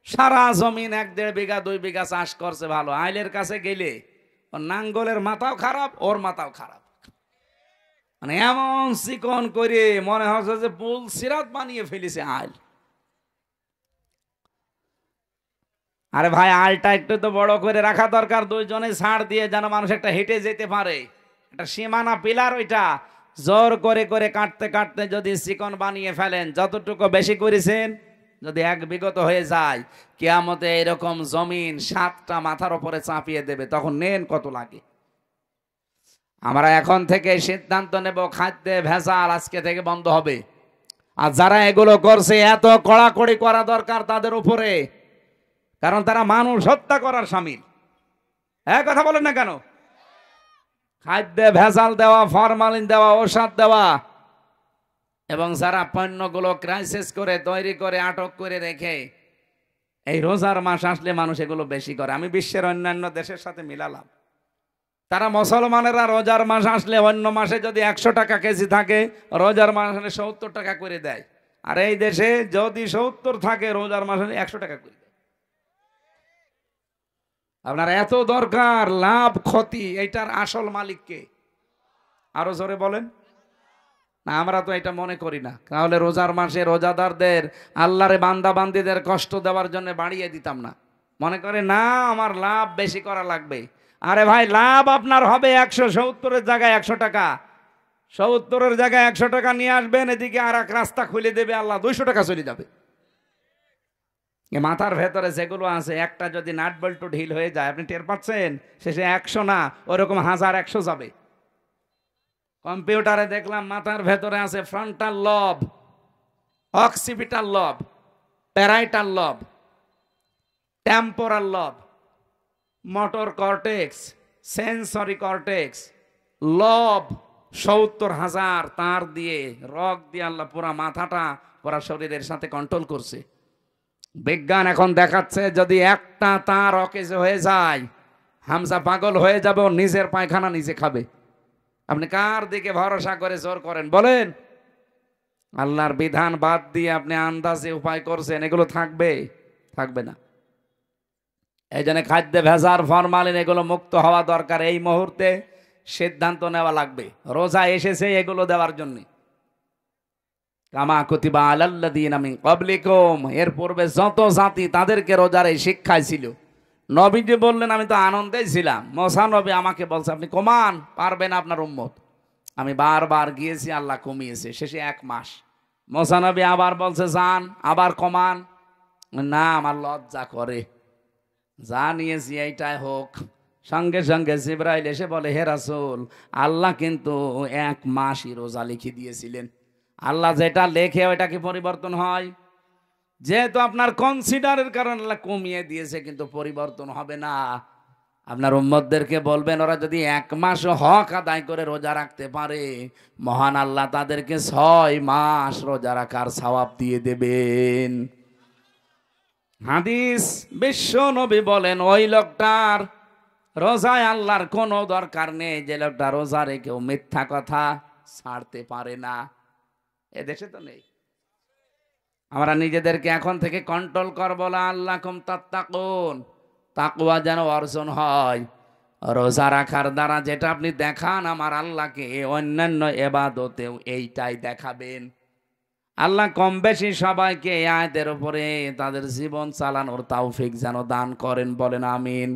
সারা জমিন 1-1.5 বিঘা 2 বিঘা চাষ করছে ভালো, আইলের কাছে গেলে ওর নাঙ্গলের মাথাও খারাপ, ওর মাথাও খারাপ, মানে এমন চিকন করে মনে হচ্ছে যে পুল সিরাত বানিয়ে ফেলেছে আইল। আরে ভাই, আলটা একটু তো বড় করে রাখা দরকার, 2 জনে ছাড় দিয়ে যেন মানুষ একটা হেঁটে যেতে পারে, একটা সীমানা পিলার, ওইটা জোর করে করে কাটতে কাটতে যদি চিকন বানিয়ে ফেলেন, যতটুকু বেশি করেছেন যদি 1 বিগত হয়ে যায়, কিয়ামতে এরকম জমিন 7টা মাথার উপরে চাপিয়ে দেবে, তখন নেন কত লাগে। আমরা এখন থেকে সিদ্ধান্ত নেব খাদ্যে ভেজাল আজকে থেকে বন্ধ হবে। আর যারা এগুলো করছে এত কড়াকড়ি করা দরকার তাদের উপরে, কারণ তারা মানুষ হত্যা করার শামিল। হ্যাঁ, কথা বলেন না কেন? খাদ্যে ভেজাল দেওয়া, ফরমালিন দেওয়া, ঔষধ দেওয়া, এবং যারা পণ্যগুলো ক্রাইসিস করে তৈরি করে আটক করে রেখে এই রোজার মাস আসলে মানুষ এগুলো বেশি করে। আমি বিশ্বের অন্যান্য দেশের সাথে মিলালাম, তারা মুসলমানেরা রোজার মাস আসলে অন্য মাসে যদি 100 টাকা কেজি থাকে, রোজার মাস আসলে 70 টাকা করে দেয়। আর এই দেশে যদি 70 থাকে, রোজার মাস আসলে 100 টাকা করে দেয়। আপনার এত দরকার, লাভ ক্ষতি এইটার আসল মালিককে? আরো জোরে বলেন না। আমরা তো এটা মনে করি না, তাহলে রোজার মাসে রোজাদারদের, আল্লাহরে বান্দা বান্দিদের কষ্ট দেওয়ার জন্য বাড়িয়ে দিতাম না। মনে করে না আমার লাভ বেশি করা লাগবে। আরে ভাই, লাভ আপনার হবে 170-এর জায়গায় 100 টাকা, 70-এর জায়গায় 100 টাকা নিয়ে আসবেন, এদিকে আর এক রাস্তা খুলে দেবে আল্লাহ, 200 টাকা চলে যাবে। মাথার ভেতরে যেগুলো আছে, একটা যদি নাট বল্টু ঢিল হয়ে যায়, আপনি টের পাচ্ছেন, শেষে 100 না, ওরকম 1000-100 যাবে। কম্পিউটারে দেখলাম মাথার ভেতরে আছে ফ্রন্টাল লব, অক্সিপিটাল লব, প্যারাইটাল লব, টেম্পোরাল লব, মোটর কর্টেক্স, সেন্সরি কর্টেক্স, লব 70,000 তার দিয়ে, রক দিয়ে আল্লাহ পুরা মাথাটা পুরা শরীরের সাথে কন্ট্রোল করছে। বিজ্ঞান এখন দেখাচ্ছে যদি একটা তার অকেজ হয়ে যায়, হামজা পাগল হয়ে যাবে, ও নিজের পায়খানা নিজে খাবে। আপনি কার দিকে ভরসা করে জোর করেন বলেন? আল্লাহর বিধান বাদ দিয়ে আপনি আন্দাজে উপায় করছেন, এগুলো থাকবে? থাকবে না। এই জন্য খাদ্যে ভেজাল, ফরমালিন এগুলো মুক্ত হওয়া দরকার। এই মুহূর্তে সিদ্ধান্ত নেওয়া লাগবে। রোজা এসেছে এগুলো দেওয়ার জন্য। কামা কুতিবা আলাল্লাযীনা মিন ক্বাবলিকুম, এর পূর্বে যত জাতি তাদেরকে রোজার এই শিক্ষায় ছিল। নবীজি বললেন আমি তো আনন্দেই ছিলাম। মুসা নবী আমাকে বলছে আপনি কমান, পারবেন আপনার উম্মত। আমি বারবার গিয়েছি, আল্লাহ কমিয়েছে, শেষে 1 মাস। মুসা নবী আবার বলছে যান, আবার কমান, না আমার লজ্জা করে, যা নিয়েছি এইটাই হোক। সঙ্গে সঙ্গে জিবরাইল এসে বলে হে রাসূল, আল্লাহ কিন্তু 1 মাসই রোজা লিখে দিয়েছিলেন। আল্লাহ যেটা লেখে ওইটা কি পরিবর্তন হয়? যেহেতু আপনার কনসিডারের কারণে আল্লাহ কমিয়ে দিয়েছে, কিন্তু পরিবর্তন হবে না। আপনার উম্মতদেরকে বলবেন ওরা যদি 1 মাস হক আদায় করে রোজা রাখতে পারে, মহান আল্লাহ তাদেরকে 6 মাস রোজা রাখার সওয়াব দিয়ে দেবেন। হাদিস, বিশ্ব নবী বলেন ওই লোকটার রোজায় আল্লাহর কোনো দরকার নেই যে লোকটা রোজা রেখেও মিথ্যা কথা ছাড়তে পারে না। এদেশে তো নেই। আমরা নিজেদেরকে এখন থেকে কন্ট্রোল করবো, আল্লাকুম তাত্তাকুন, তাকওয়া যেন অর্জন হয়। রোজা রাখার দ্বারা যেটা আপনি দেখান আমার আল্লাহকে, অন্যান্য ইবাদতেও এইটাই দেখাবেন। আল্লাহ কম বেশি সবাইকে এই আয়াতের উপরে তাদের জীবন চালানোর তৌফিক যেন দান করেন, বলেন আমিন।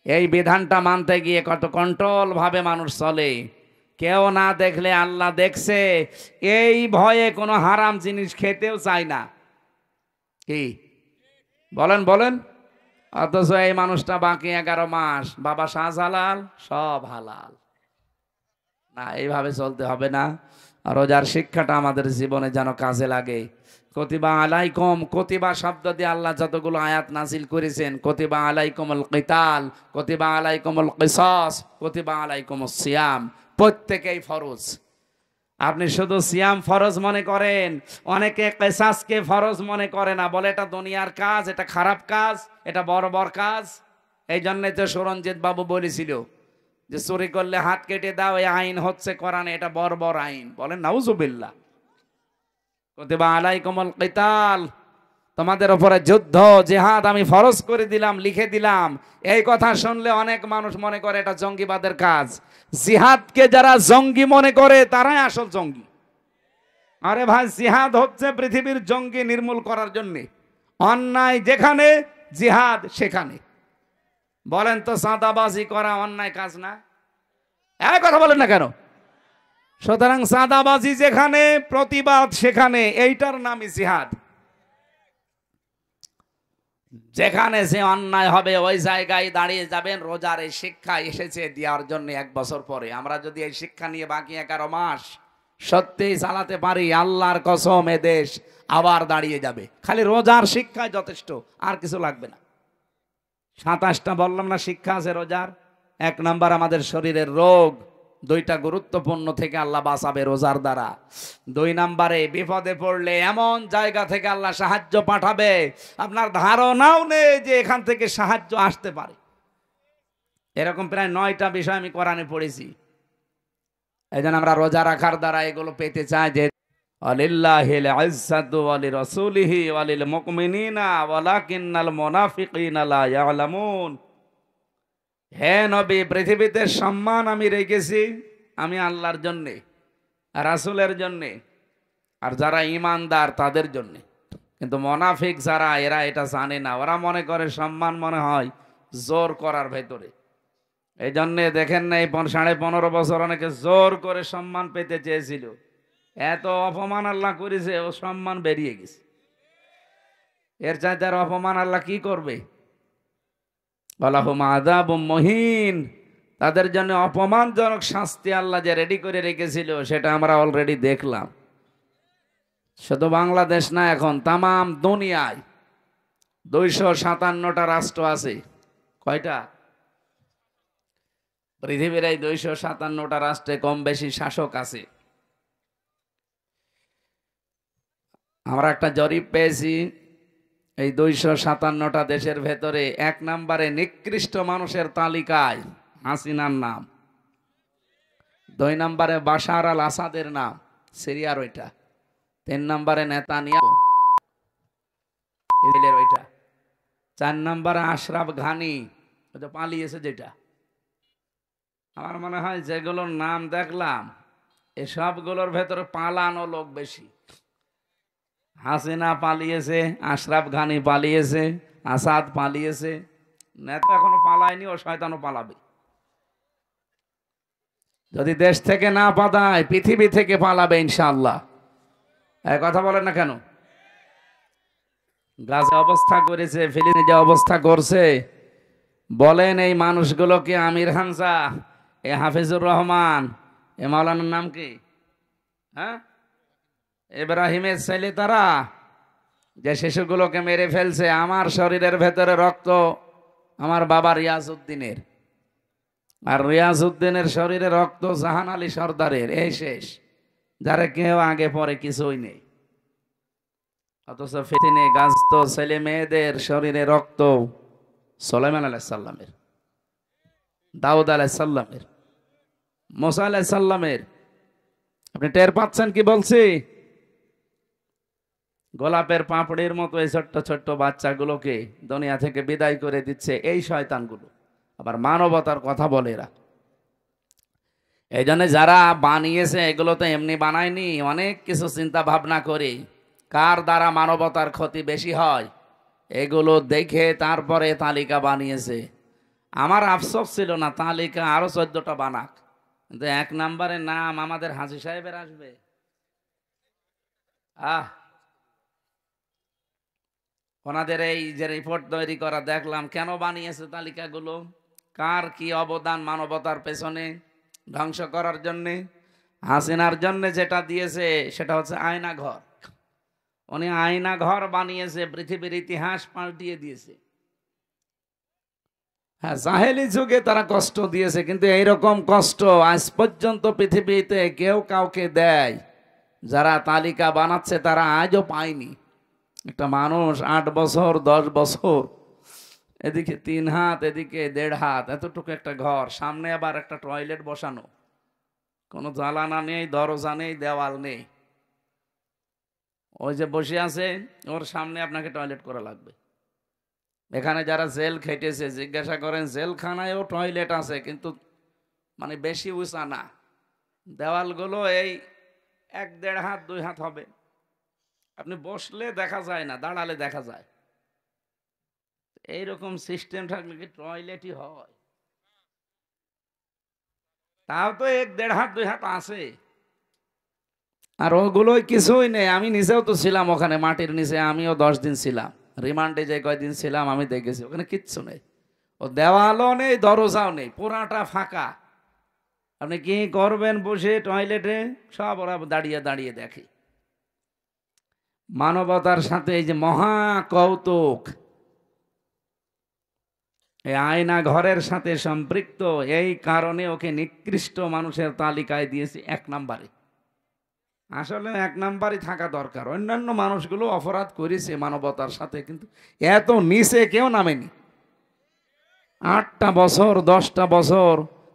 এই বিধানটা মানতে গিয়ে কত কন্ট্রোল ভাবে মানুষ চলে। কেউ না দেখলে আল্লাহ দেখছে, এই ভয়ে কোনো হারাম জিনিস খেতেও চায় না। কি বলেন বলেন? অথচ এই মানুষটা বাকি 11 মাস বাবা শ্বাস হালাল, সব হালাল। না, এইভাবে চলতে হবে না। রোজার শিক্ষাটা আমাদের জীবনে যেন কাজে লাগে। কতিবা আলাইকুম, কতিবা শব্দ দিয়ে আল্লাহ যতগুলো আয়াত নাজিল করেছেন, কতিবা আলাইকুমুল কিতাল, কতিবা আলাইকুমুল কিসাস, কতিবা আলাইকুমুস সিয়াম, প্রত্যেকেই ফরজ। আপনি শুধু সিয়াম ফরজ মনে করেন, অনেকে কিসাসকে ফরজ মনে করে না, বলে এটা দুনিয়ার কাজ, এটা খারাপ কাজ, এটা বড় বড় কাজ। এই জন্যই তো সুরঞ্জিত বাবু বলেছিল যে চুরি করলে হাত কেটে দাও, এই আইন হচ্ছে কোরআনে, এটা বর্বর আইন। বলেন নাউজুবিল্লাহ। কুতিবা আলাইকুমুল কিতাল, তোমাদের উপরে যুদ্ধ জিহাদ আমি ফরজ করে দিলাম, লিখে দিলাম। এই কথা শুনলে অনেক মানুষ মনে করে এটা জঙ্গিবাদের কাজ। জিহাদকে যারা জঙ্গি মনে করে তারাই আসল জঙ্গি। আরে ভাই, জিহাদ হচ্ছে পৃথিবীর জঙ্গি নির্মূল করার জন্য। অন্যায় যেখানে, জিহাদ সেখানে। বলেন তো চাঁদাবাজি করা অন্যায় কাজ না? এক কথা বলেন না কেন? সুতরাং চাঁদাবাজি যেখানে, প্রতিবাদ সেখানে, এইটার নামই জিহাদ। যেখানে যে অন্যায় হবে ওই জায়গায় দাঁড়িয়ে যাবেন। রোজার এই শিক্ষা এসেছে দেওয়ার জন্য 1 বছর পরে। আমরা যদি এই শিক্ষা নিয়ে বাকি 11 মাস সত্যি চালাতে পারি, আল্লাহর কসম এ দেশ আবার দাঁড়িয়ে যাবে। খালি রোজার শিক্ষায় যথেষ্ট, আর কিছু লাগবে না। 27টা বললাম না শিক্ষা আছে রোজার। 1 নাম্বার, আমাদের শরীরের রোগ 2টা গুরুত্বপূর্ণ থেকে আল্লাহ বাঁচাবে রোজার দ্বারা। 2 নাম্বারে, বিপদে পড়লে এমন জায়গা থেকে আল্লাহ সাহায্য পাঠাবে আপনার ধারণাও নেই যে এখান থেকে সাহায্য আসতে পারে। এরকম প্রায় 9টা বিষয় আমি কোরআনে পড়েছি। এই জন্য আমরা রোজা রাখার দ্বারা এগুলো পেতে চাই যে আলিল্লাহিল ইজ্জাতু ওয়া লিরাসূলিহি ওয়া লিল মুমিনিনা ওয়ালাকিন্নাল মুনাফিকিনা লা ইয়ালামুন। হে নবী, পৃথিবীতে সম্মান আমি রেখেছি আমি আল্লাহর জন্যে, রাসূলের জন্যে, আর যারা ঈমানদার তাদের জন্যে। কিন্তু মুনাফিক যারা, এরা এটা জানে না। ওরা মনে করে সম্মান মনে হয় জোর করার ভেতরে। এই জন্যে দেখেন না, এই 15.5 বছর অনেকে জোর করে সম্মান পেতে চেয়েছিল। এত অপমান আল্লাহ করেছে, ও সম্মান বেরিয়ে গেছে। এর চাইতে আর অপমান আল্লাহ কি করবে? ওয়ালাহুম আযাবুম মুহিন, তাদের জন্য অপমানজনক শাস্তি আল্লাহ যে রেডি করে রেখেছিল সেটা আমরা অলরেডি দেখলাম। শুধু বাংলাদেশ না, এখন তামাম দুনিয়ায় 257টা রাষ্ট্র আছে। কয়টা? পৃথিবীর এই 257টা রাষ্ট্রে কম বেশি শাসক আছে। আমরা একটা জরিপ পেয়েছি, এই 257টা দেশের ভেতরে 1 নম্বরে নিকৃষ্ট মানুষের তালিকায় হাসিনার নাম। 2 নম্বরে বাশার আল আসাদের নাম, সিরিয়ার ওইটা। 3 নম্বরে নেতানিয়াহু, ইসরায়েলের ওইটা। 4 নম্বরে আশরাফ ঘানি, ওই যে পালিয়েছে যেটা। আমার মনে হয় যেগুলোর নাম দেখলাম এসবগুলোর ভেতরে পালানো লোক বেশি। হাসিনা পালিয়েছে, আশরাফ ঘানি পালিয়েছে, আসাদ পালিয়েছে। নেতা এখনো পালায়নি, ও শয়তানও পালাবে। যদি দেশ থেকে না পালায়, পৃথিবী থেকে পালাবে ইনশাআল্লাহ। এই কথা বলেন না কেন? গাজে অবস্থা করেছে, ফিলিস্তিনে যে অবস্থা করছে, বলেন এই মানুষগুলোকে আমির হামজা, এ হাফিজুর রহমান, এ মাওলানার নাম কি, হ্যাঁ, ইব্রাহিমের ছেলে, তারা যে শিশুগুলোকে মেরে ফেলছে, আমার শরীরের ভেতরে রক্ত আমার বাবা রিয়াজউদ্দিনের, আর রিয়াজউদ্দিনের শরীরে রক্ত জাহান আলী সর্দারের। এই শেষ, যারা কেউ আগে পরে কিছুই নেই। অথচ ফিলিস্তিনে গাজত ছেলে মেয়েদের শরীরে রক্ত সুলাইমান আলাইহিস সালামের, দাউদ আলাইহিস সালামের, মুসা আলাইহিস সালামের। আপনি টের পাচ্ছেন কি বলছি? গোলাপের পাপড়ির মতো এই ছোট্ট ছোট্ট বাচ্চাগুলোকে দুনিয়া থেকে বিদায় করে দিচ্ছে এই শয়তানগুলো। আবার মানবতার কথা বলে এরা। এই জন্য যারা বানিয়েছে এগুলো তো এমনি বানায়নি, অনেক কিছু চিন্তা ভাবনা করে কার দ্বারা মানবতার ক্ষতি বেশি হয় এগুলো দেখে তারপরে তালিকা বানিয়েছে। আমার আফসোস ছিল না তালিকা আরো 14টা বানাক, কিন্তু 1 নম্বরে নাম আমাদের হাজী সাহেবের আসবে। আহ, ওনাদের এই যে রিপোর্ট তৈরি করা দেখলাম, কেন বানিয়েছে তালিকাগুলো, কার কি অবদান মানবতার পেছনে ধ্বংস করার জন্যে। হাসিনার জন্য যেটা দিয়েছে সেটা হচ্ছে আয়না ঘর। উনি আয়না ঘর বানিয়েছে, পৃথিবীর ইতিহাস পাল্টিয়ে দিয়েছে। হ্যাঁ, জাহেলি যুগে তারা কষ্ট দিয়েছে, কিন্তু এইরকম কষ্ট আজ পর্যন্ত পৃথিবীতে কেউ কাউকে দেয় যারা তালিকা বানাচ্ছে তারা আজও পায়নি। একটা মানুষ 8 বছর 10 বছর, এদিকে 3 হাত এদিকে 1.5 হাত, এতটুকু একটা ঘর, সামনে আবার একটা টয়লেট বসানো, কোনো জ্বালানা নেই, দরজা নেই, দেওয়াল নেই। ওই যে বসে আছে ওর সামনে আপনাকে টয়লেট করা লাগবে। এখানে যারা জেল খেটেছে জিজ্ঞাসা করেন, জেলখানায়ও টয়লেট আছে, কিন্তু মানে বেশি উঁচা না, দেওয়ালগুলো এই 1-1.5 হাত 2 হাত হবে। আপনি বসলে দেখা যায় না, দাঁড়ালে দেখা যায়। এইরকম সিস্টেম থাকলে কি টয়লেটই হয়? তাও তো 1-1.5 হাত 2 হাত আছে, আর ওগুলোই কিছুই নেই। আমি নিজেও তো ছিলাম ওখানে মাটির নিচে, আমিও 10 দিন ছিলাম রিমান্ডে, যে কয়দিন ছিলাম আমি দেখেছি ওখানে কিচ্ছু নেই। ও দেওয়ালও নেই, দরজাও নেই, পুরাটা ফাঁকা। আপনি কি করবেন বসে টয়লেটে? সব ওরা দাঁড়িয়ে দাঁড়িয়ে দেখে। মানবতার সাথে এই যে মহা কৌতুক, এই আয়না ঘরের সাথে সম্পৃক্ত, এই কারণে ওকে নিকৃষ্ট মানুষের তালিকায় দিয়েছে 1 নম্বরে। আসলে 1 নম্বরই থাকা দরকার। অন্যান্য মানুষগুলো অপরাধ করেছে মানবতার সাথে, কিন্তু এত নিচে কেউ নামেনি। 8টা বছর 10টা বছর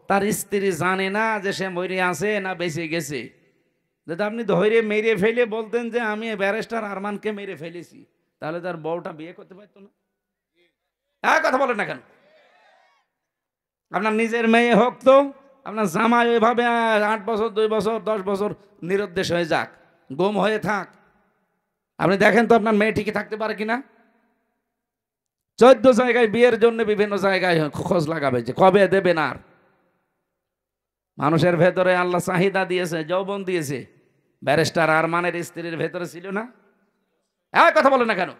তার স্ত্রী জানে না যে সে মরে আছে না বেঁচে গেছে। যদি আপনি ধরে মেরে ফেলে বলতেন যে আমি ব্যারিস্টার আরমানকে মেরে ফেলেছি, তাহলে তার বউটা বিয়ে করতে পারতো না। কথা বলেন না কেন? আপনার নিজের মেয়ে হোক তো, আপনার জামাই ওইভাবে 8 বছর 2 বছর 10 বছর নিরুদ্দেশ হয়ে যাক, গুম হয়ে থাক, আপনি দেখেন তো আপনার মেয়ে ঠিকই থাকতে পারে কিনা। 14 জায়গায় বিয়ের জন্য বিভিন্ন জায়গায় খোঁজ লাগাবে যে কবে দেবেন। আর মানুষের ভেতরে আল্লাহ চাহিদা দিয়েছে, যৌবন দিয়েছে। ব্যারিস্টার আরমানের স্ত্রীর ভেতরে ছিল না? কথা বলে না কেন?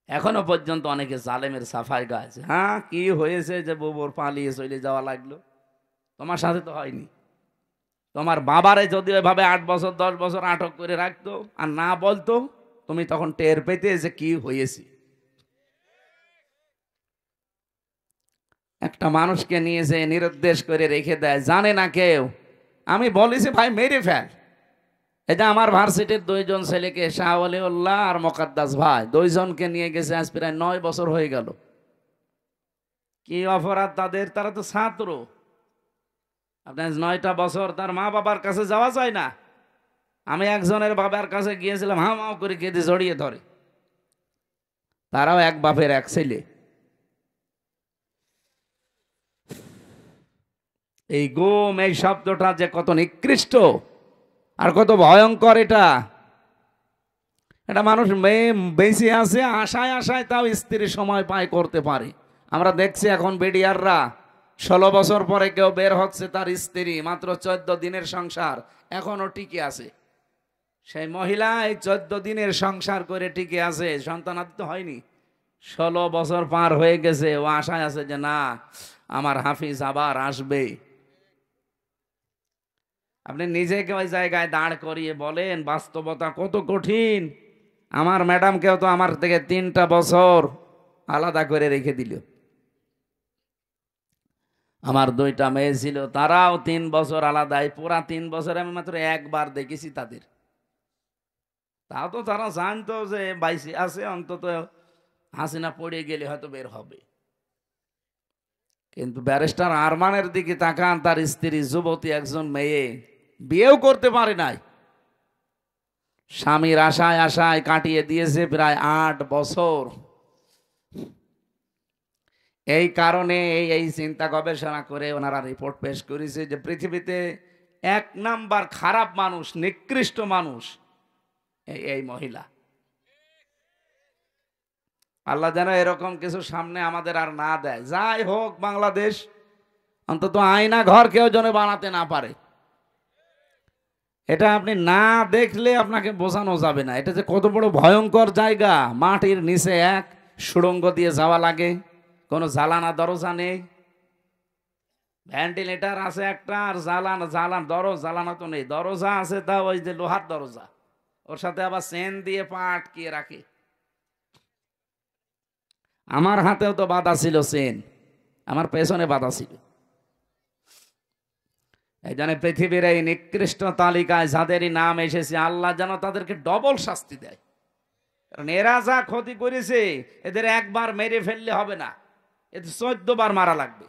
এখনো পর্যন্ত অনেকে জালেমের সাফাই গাইছে। হ্যাঁ, কি হয়েছে যে বউর পালিয়ে চলে যাওয়া লাগলো? তোমার সাথে তো হয়নি। তোমার বাবারে যদি ওইভাবে 8 বছর 10 বছর আটক করে রাখতো আর না বলতো, তুমি তখন টের পেতে যে কি হয়েছে। একটা মানুষকে নিয়ে যে নিরুদ্দেশ করে রেখে দেয়, জানে না কেউ। আমি বলেছি ভাই মেরে ফেল। এটা আমার ভার্সিটির 2 জন ছেলেকে, শাহ ওলিউল্লাহ আর মোকাদ্দাস ভাই, 2 জনকে নিয়ে গেছে, আজ প্রায় 9 বছর হয়ে গেল। কি অপরাধ তাদের? তারা তো ছাত্র। আপনার 9টা বছর তার মা বাবার কাছে যাওয়া যায় না। আমি একজনের বাবার কাছে গিয়েছিলাম, হাও মাও করে কেঁদে জড়িয়ে ধরে। তারাও এক বাপের এক ছেলে। এই গুম, এই শব্দটা যে কত নিকৃষ্ট আর কত ভয়ঙ্কর! এটা মানুষ বেঁচে আছে আশায় আশায়, তাও স্ত্রী সময় পায় করতে পারে। আমরা দেখছি এখন বিডিআররা 16 বছর পরে কেউ বের হচ্ছে, তার স্ত্রী মাত্র 14 দিনের সংসার এখনো টিকে আছে। সেই মহিলা এই 14 দিনের সংসার করে টিকে আছে, সন্তানাদি তো হয়নি। 16 বছর পার হয়ে গেছে, ও আশায় আছে যে না, আমার হাফিজ আবার আসবে। আপনি নিজেকে ওই জায়গায় দাঁড় করিয়ে বলেন বাস্তবতা কত কঠিন। আমার ম্যাডামকেও তো আমার থেকে 3টা বছর আলাদা করে রেখে দিল। আমার 2টা মেয়ে ছিল, তারাও 3 বছর আলাদাই। পুরা 3 বছর আমি মাত্র একবার দেখেছি তাদের। তাও তো তারা জানতো যে বাইসে আছে, অন্তত হাসিনা পড়ে গেলে হয়তো বের হবে। কিন্তু ব্যারিস্টার আরমানের দিকে তাকান, তার স্ত্রী যুবতী একজন মেয়ে, বিয়েও করতে পারে নাই। স্বামীর আশায় আশায় কাটিয়ে দিয়েছে প্রায় 8 বছর। এই কারণে এই চিন্তা গবেষণা করে ওনারা রিপোর্ট পেশ করেছে যে পৃথিবীতে 1 নাম্বার খারাপ মানুষ, নিকৃষ্ট মানুষ এই মহিলা। আল্লাহ যেন এরকম কিছু সামনে আমাদের আর না দেয়। যাই হোক, বাংলাদেশ অন্তত আয়না ঘর কেউ যেন বানাতে না পারে। এটা আপনি না দেখলে আপনাকে বোঝানো যাবে না, এটা যে কত বড় ভয়ঙ্কর জায়গা। মাটির নিচে এক সুড়ঙ্গ দিয়ে যাওয়া লাগে, কোনো জ্বালানা দরজা নেই, ভেন্টিলেটার আছে একটা, আর জ্বালানা তো নেই, দরজা আছে তা ওই যে লোহার দরজা, ওর সাথে আবার চেন দিয়ে পা আটকিয়ে রাখে। আমার হাতেও তো বাধা ছিল চেন, আমার পেছনে বাধা ছিল। এই জন্য পৃথিবীর এই নিকৃষ্ট তালিকায় যাদেরই নাম এসেছে, আল্লাহ যেন তাদেরকে ডবল শাস্তি দেয়। কারণ এরা যা ক্ষতি করেছে, এদের একবার মেরে ফেললে হবে না, এদের 14 বার মারা লাগবে।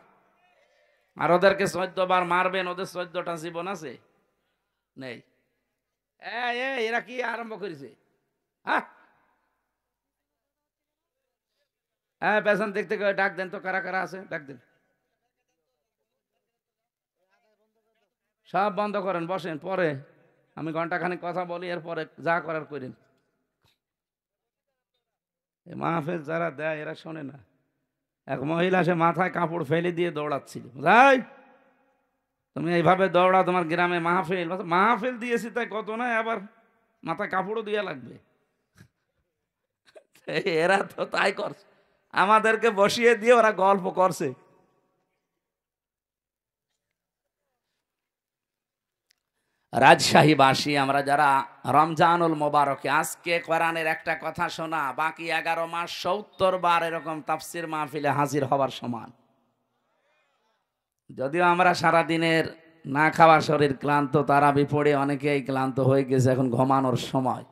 আর ওদেরকে 14 বার মারবেন, ওদের 14টা জীবন আছে নেই। এরা কি আরম্ভ করেছে? হ্যাঁ, পেছন দিক থেকে ডাক দেন তো, কারা কারা আছে ডাক দেন। সব বন্ধ করেন, বসেন, পরে আমি ঘন্টাখানিক কথা বলি, এরপরে যা করার করেন। মাহফিল যারা দেয় এরা শোনে না। এক মহিলা সে মাথায় কাপড় ফেলে দিয়ে দৌড়াচ্ছিল, যাই তুমি এইভাবে দৌড়াও, তোমার গ্রামে মাহফিল। মাহফিল দিয়েছি তাই কত নয়, আবার মাথায় কাপড়ও দিয়ে লাগবে। এরা তো তাই করছে, আমাদেরকে বসিয়ে দিয়ে ওরা গল্প করছে। রাজশাহীবাসী আমরা যারা রমজানুল মোবারকে আজকে কোরআনের একটা কথা শোনা, বাকি 11 মাস 70 বার এরকম তাফসির মাহফিলে হাজির হওয়ার সমান। যদিও আমরা সারাদিনের না খাওয়া শরীর ক্লান্ত, তারাবি পড়ে অনেকেই ক্লান্ত হয়ে গেছে, এখন ঘুমানোর সময়।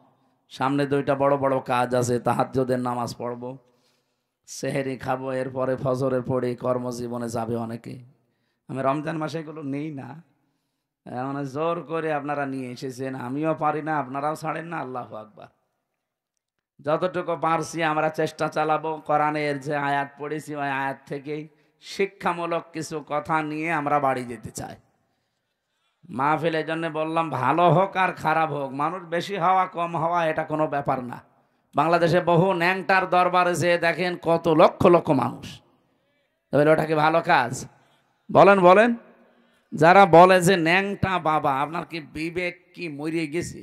সামনে 2টা বড় বড় কাজ আছে, তাহাজ্জুদের নামাজ পড়বো, সেহেরি খাবো, এরপরে ফজরের পড়ে কর্মজীবনে যাবে অনেকে। আমি রমজান মাসে এগুলো নেই না, মানে জোর করে আপনারা নিয়ে এসেছেন, আমিও পারি না, আপনারাও ছাড়েন না। আল্লাহু আকবার। যতটুকু পারছি আমরা চেষ্টা চালাবো, কোরআনের যে আয়াত পড়েছি ওই আয়াত থেকেই শিক্ষামূলক কিছু কথা নিয়ে আমরা বাড়ি যেতে চাই। মাহফিলের জন্য বললাম, ভালো হোক আর খারাপ হোক, মানুষ বেশি হওয়া কম হওয়া এটা কোনো ব্যাপার না। বাংলাদেশে বহু ন্যাংটার দরবারে যেয়ে দেখেন কত লক্ষ লক্ষ মানুষ, তাহলে ওটা কি ভালো কাজ? বলেন বলেন। যারা বলে যে ন্যাংটা বাবা, আপনার কি বিবেক কি মরিয়ে গেছে?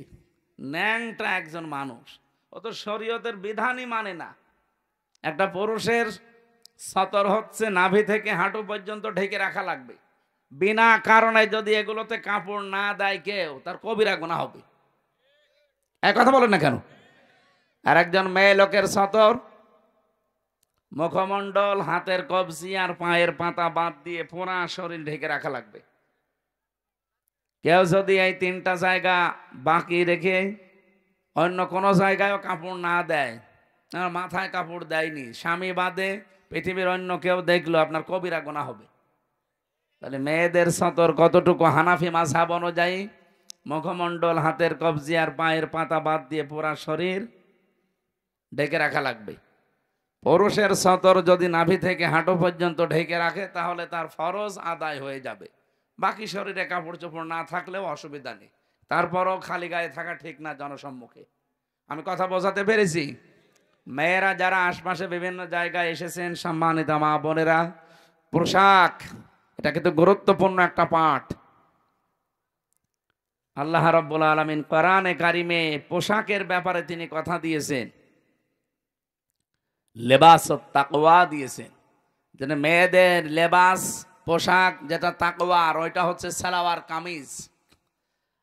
ন্যাংটা একজন মানুষ, ও তো শরীয়তের বিধানই মানে না। একটা পুরুষের সতর হচ্ছে নাভি থেকে হাঁটু পর্যন্ত ঢেকে রাখা লাগবে, বিনা কারণে যদি এগুলোতে কাপড় না দেয় কেউ, তার কবিরা গুনাহ হবে। এক কথা বলেন না কেন? আর একজন মেয়ে লোকের সতর মুখমণ্ডল, হাতের কবজি আর পায়ের পাতা বাদ দিয়ে পুরা শরীর ঢেকে রাখা লাগবে। কেউ যদি এই 3টা জায়গা বাকি রেখে অন্য কোনো জায়গায়ও কাপড় না দেয়, মাথায় কাপড় দেয়নি, স্বামী বাদে পৃথিবীর অন্য কেউ দেখলো, আপনার কবিরা গুনাহ হবে। তাহলে মেয়েদের সতর কতটুকু? হানাফি মাযহাব অনুযায়ী মুখমণ্ডল, হাতের কবজি আর পায়ের পাতা বাদ দিয়ে পুরা শরীর ঢেকে রাখা লাগবে। পুরুষের সতর যদি নাভি থেকে হাঁটু পর্যন্ত ঢেকে রাখে, তাহলে তার ফরজ আদায় হয়ে যাবে। বাকি শরীরে কাপড় চোপড় না থাকলেও অসুবিধা নেই, তারপরও খালি গায়ে থাকা ঠিক না জনসম্মুখে। আমি কথা বোঝাতে পেরেছি? মেয়েরা যারা আশপাশে বিভিন্ন জায়গায় এসেছেন, সম্মানিত মা বোনেরা, পোশাক এটা কিন্তু গুরুত্বপূর্ণ একটা পাঠ। আল্লাহ রাব্বুল আলামিন কোরআনে কারিমে পোশাকের ব্যাপারে তিনি কথা দিয়েছেন, লেবাসুত তাকওয়া দিয়েছেন। যেন মেয়েদের লেবাস পোশাক যেটা তাকওয়ার, ওইটা হচ্ছে সালোয়ার কামিজ।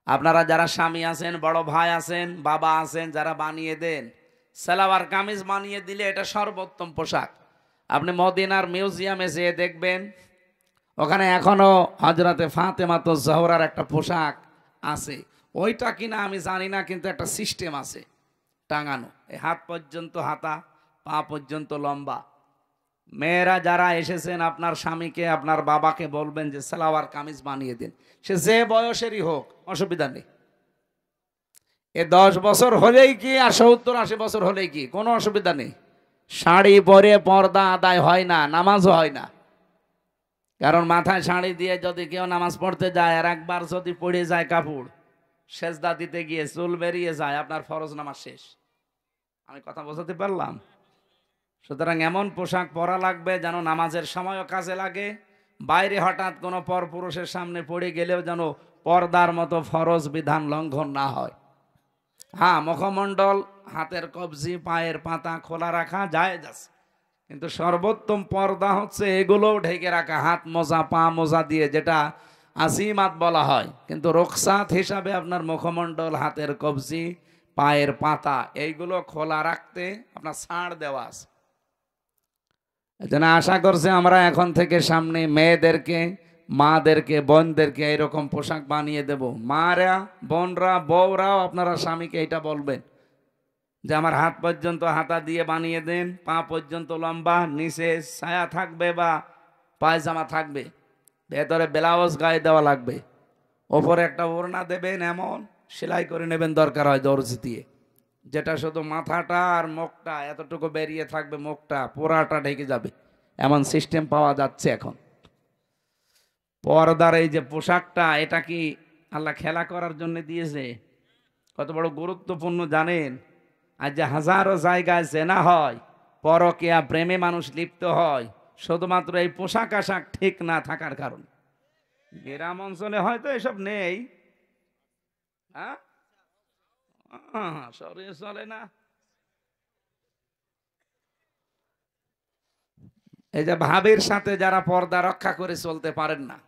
আপনারা যারা স্বামী আছেন, বড় ভাই আছেন, বাবা আছেন, যারা বানিয়ে দেন, সালোয়ার কামিজ বানিয়ে দিলে এটা সর্বোত্তম পোশাক। আপনি মদিনার মিউজিয়ামে যেয়ে দেখবেন, ওখানে এখনো হযরতে ফাতেমাতুজ জোহরার একটা পোশাক আছে। ওইটা কিনা আমি জানি না, কিন্তু একটা সিস্টেম আছে টাঙানো, এই হাত পর্যন্ত হাতা, পা পর্যন্ত লম্বা। মেয়েরা যারা এসেছেন, আপনার স্বামীকে, আপনার বাবাকে বলবেন যে সালোয়ার কামিজ বানিয়ে দিন, সে যে বয়সেরই হোক, অসুবিধা নেই। এ 10 বছর হলেই কি আর 70-80 বছর হলেই কি, কোনো অসুবিধা নেই। শাড়ি পরে পর্দা আদায় হয় না, নামাজও হয় না। কারণ মাথায় শাড়ি দিয়ে যদি কেউ নামাজ পড়তে যায়, আর একবার যদি পড়ে যায় কাপড়, সেজদা দিতে গিয়ে চুল বেরিয়ে যায়, আপনার ফরজ নামাজ শেষ। আমি কথা বোঝাতে পারলাম? সুতরাং এমন পোশাক পরা লাগবে যেন নামাজের সময়ও কাজে লাগে, বাইরে হঠাৎ কোনো পরপুরুষের সামনে পড়ে গেলেও যেন পর্দার মতো ফরজ বিধান লঙ্ঘন না হয়। হ্যাঁ, মুখমণ্ডল, হাতের কবজি, পায়ের পাতা খোলা রাখা জায়েজ আছে, কিন্তু সর্বোত্তম পর্দা হচ্ছে এগুলোও ঢেকে রাখা, হাত মোজা পা মোজা দিয়ে, যেটা আজিমাত বলা হয়। কিন্তু রুখসাত হিসাবে আপনার মুখমণ্ডল, হাতের কবজি, পায়ের পাতা এইগুলো খোলা রাখতে আপনার ছাড় দেওয়া আছে। এজন্য আশা করছে আমরা এখন থেকে সামনে মেয়েদেরকে, মাদেরকে, বোনদেরকে এরকম পোশাক বানিয়ে দেব। মারা, বোনরা, বউরাও আপনারা স্বামীকে এটা বলবেন যে আমার হাত পর্যন্ত হাতা দিয়ে বানিয়ে দেন, পা পর্যন্ত লম্বা, নিচে ছায়া থাকবে বা পায়জামা থাকবে, ভেতরে ব্লাউজ গায়ে দেওয়া লাগবে, ওপরে একটা ওড়না দেবেন, এমন সেলাই করে নেবেন দরকার হয় দর্জি দিয়ে, যেটা শুধু মাথাটা আর মুখটা এতটুকু বেরিয়ে থাকবে, মুখটা পোড়াটা ঢেকে যাবে, এমন সিস্টেম পাওয়া যাচ্ছে এখন। পর্দার এই যে পোশাকটা, এটা কি আল্লাহ খেলা করার জন্য দিয়েছে? কত বড় গুরুত্বপূর্ণ জানেন? আজ যে হাজারো জায়গায় জেনা হয়, পরকীয়া প্রেমে মানুষ লিপ্ত হয়, শুধুমাত্র এই পোশাক আশাক ঠিক না থাকার কারণে। গ্রাম অঞ্চলে হয়তো এসব নেই, হ্যাঁ, শহরে চলে না। এই যে ভাবির সাথে যারা পর্দা রক্ষা করে চলতে পারেন না,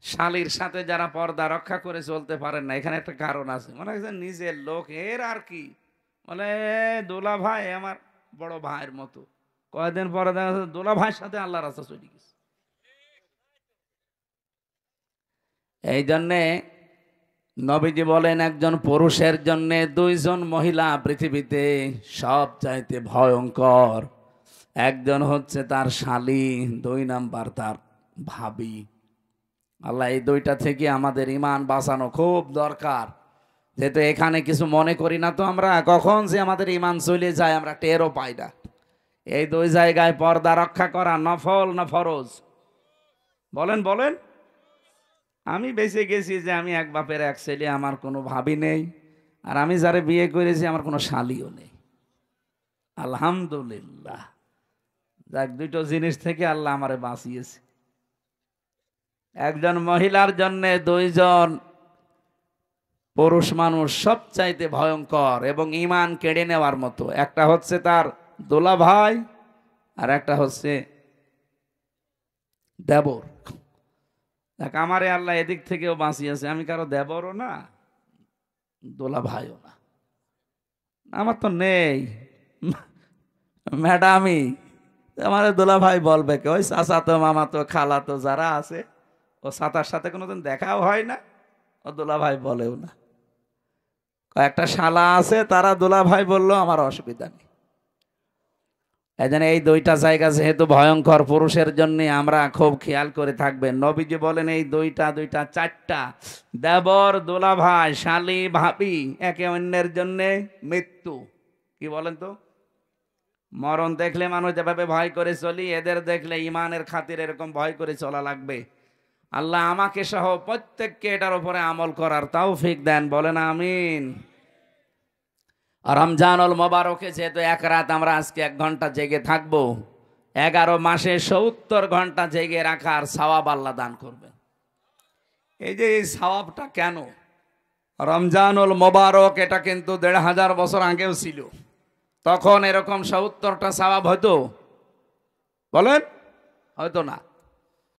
শালীর সাথে যারা পর্দা রক্ষা করে চলতে পারেন না, এখানে একটা কারণ আছে। মনে হচ্ছে নিজের লোক, এর আর কি, বলে দোলা ভাই আমার বড় ভাইয়ের মতো। কয়েকদিন পরে দেখা যাচ্ছে দোলা ভাইয়ের সাথে আল্লাহ রাস্তা চলে গেছে। এই জন্যে নবীজি বলেন, একজন পুরুষের জন্য দুইজন মহিলা পৃথিবীতে সব চাইতে ভয়ঙ্কর। একজন হচ্ছে তার শালী, 2 নাম্বার তার ভাবি। আল্লাহ এই দুইটা থেকে আমাদের ইমান বাঁচানো খুব দরকার। যেহেতু এখানে কিছু মনে করি না তো আমরা, কখন যে আমাদের ইমান চলে যায় আমরা টেরও পাই না। এই 2 জায়গায় পর্দা রক্ষা করা নফল না ফরজ? বলেন বলেন। আমি বেঁচে গেছি যে আমি এক বাপের এক ছেলে, আমার কোনো ভাবি নেই, আর আমি যারে বিয়ে করেছি আমার কোনো শালীও নেই, আলহামদুলিল্লাহ। যাক, 2টো জিনিস থেকে আল্লাহ আমারে বাঁচিয়েছে। একজন মহিলার জন্য 2জন পুরুষ মানুষ সবচাইতে ভয়ঙ্কর এবং ইমান কেড়ে নেওয়ার মতো। একটা হচ্ছে তার দোলা ভাই, আর একটা হচ্ছে দেবর। দেখ, আমারে আল্লাহ এদিক থেকেও বাঁচিয়েছে, আমি কারো দেবরও না, দোলা ভাইও না, আমার তো নেই ম্যাডামই। আমার দোলা ভাই বলবে কে? ওই চাচা তো, মামা তো, খালা তো যারা আছে, ও চাচার সাথে কোনোদিন দেখাও হয় না, ও দোলা ভাই বলেও না। কয়েকটা শালা আছে, তারা দোলা ভাই বললো আমার অসুবিধা নেই। এই জন্য এই 2টা জায়গা যেহেতু ভয়ঙ্কর, পুরুষের জন্য আমরা খুব খেয়াল করে থাকবেন। নবীজি বলেন এই 2টা 4টা, দেবর, দোলা ভাই, শালী, ভাবি, একে অন্যের জন্য মৃত্যু। কি বলেন তো? মরণ দেখলে মানুষ যেভাবে ভয় করে চলি, এদের দেখলে ইমানের খাতির এরকম ভয় করে চলা লাগবে। আল্লাহ আমাকে সহ প্রত্যেককে এটার উপরে আমল করার তৌফিক দেন, বলেন আমিন। রমজানুল মোবারকে যেহেতু 1 রাত, আমরা আজকে 1 ঘন্টা জেগে থাকবো। 11 মাসে 70 ঘন্টা জেগে রাখার সওয়াব আল্লাহ দান করবে। এই যে এই সওয়াবটা কেন? রমজানুল মোবারক এটা কিন্তু 1500 বছর আগেও ছিল। তখন এরকম 70টা সওয়াব হয়তো? বলেন, হয়তো না।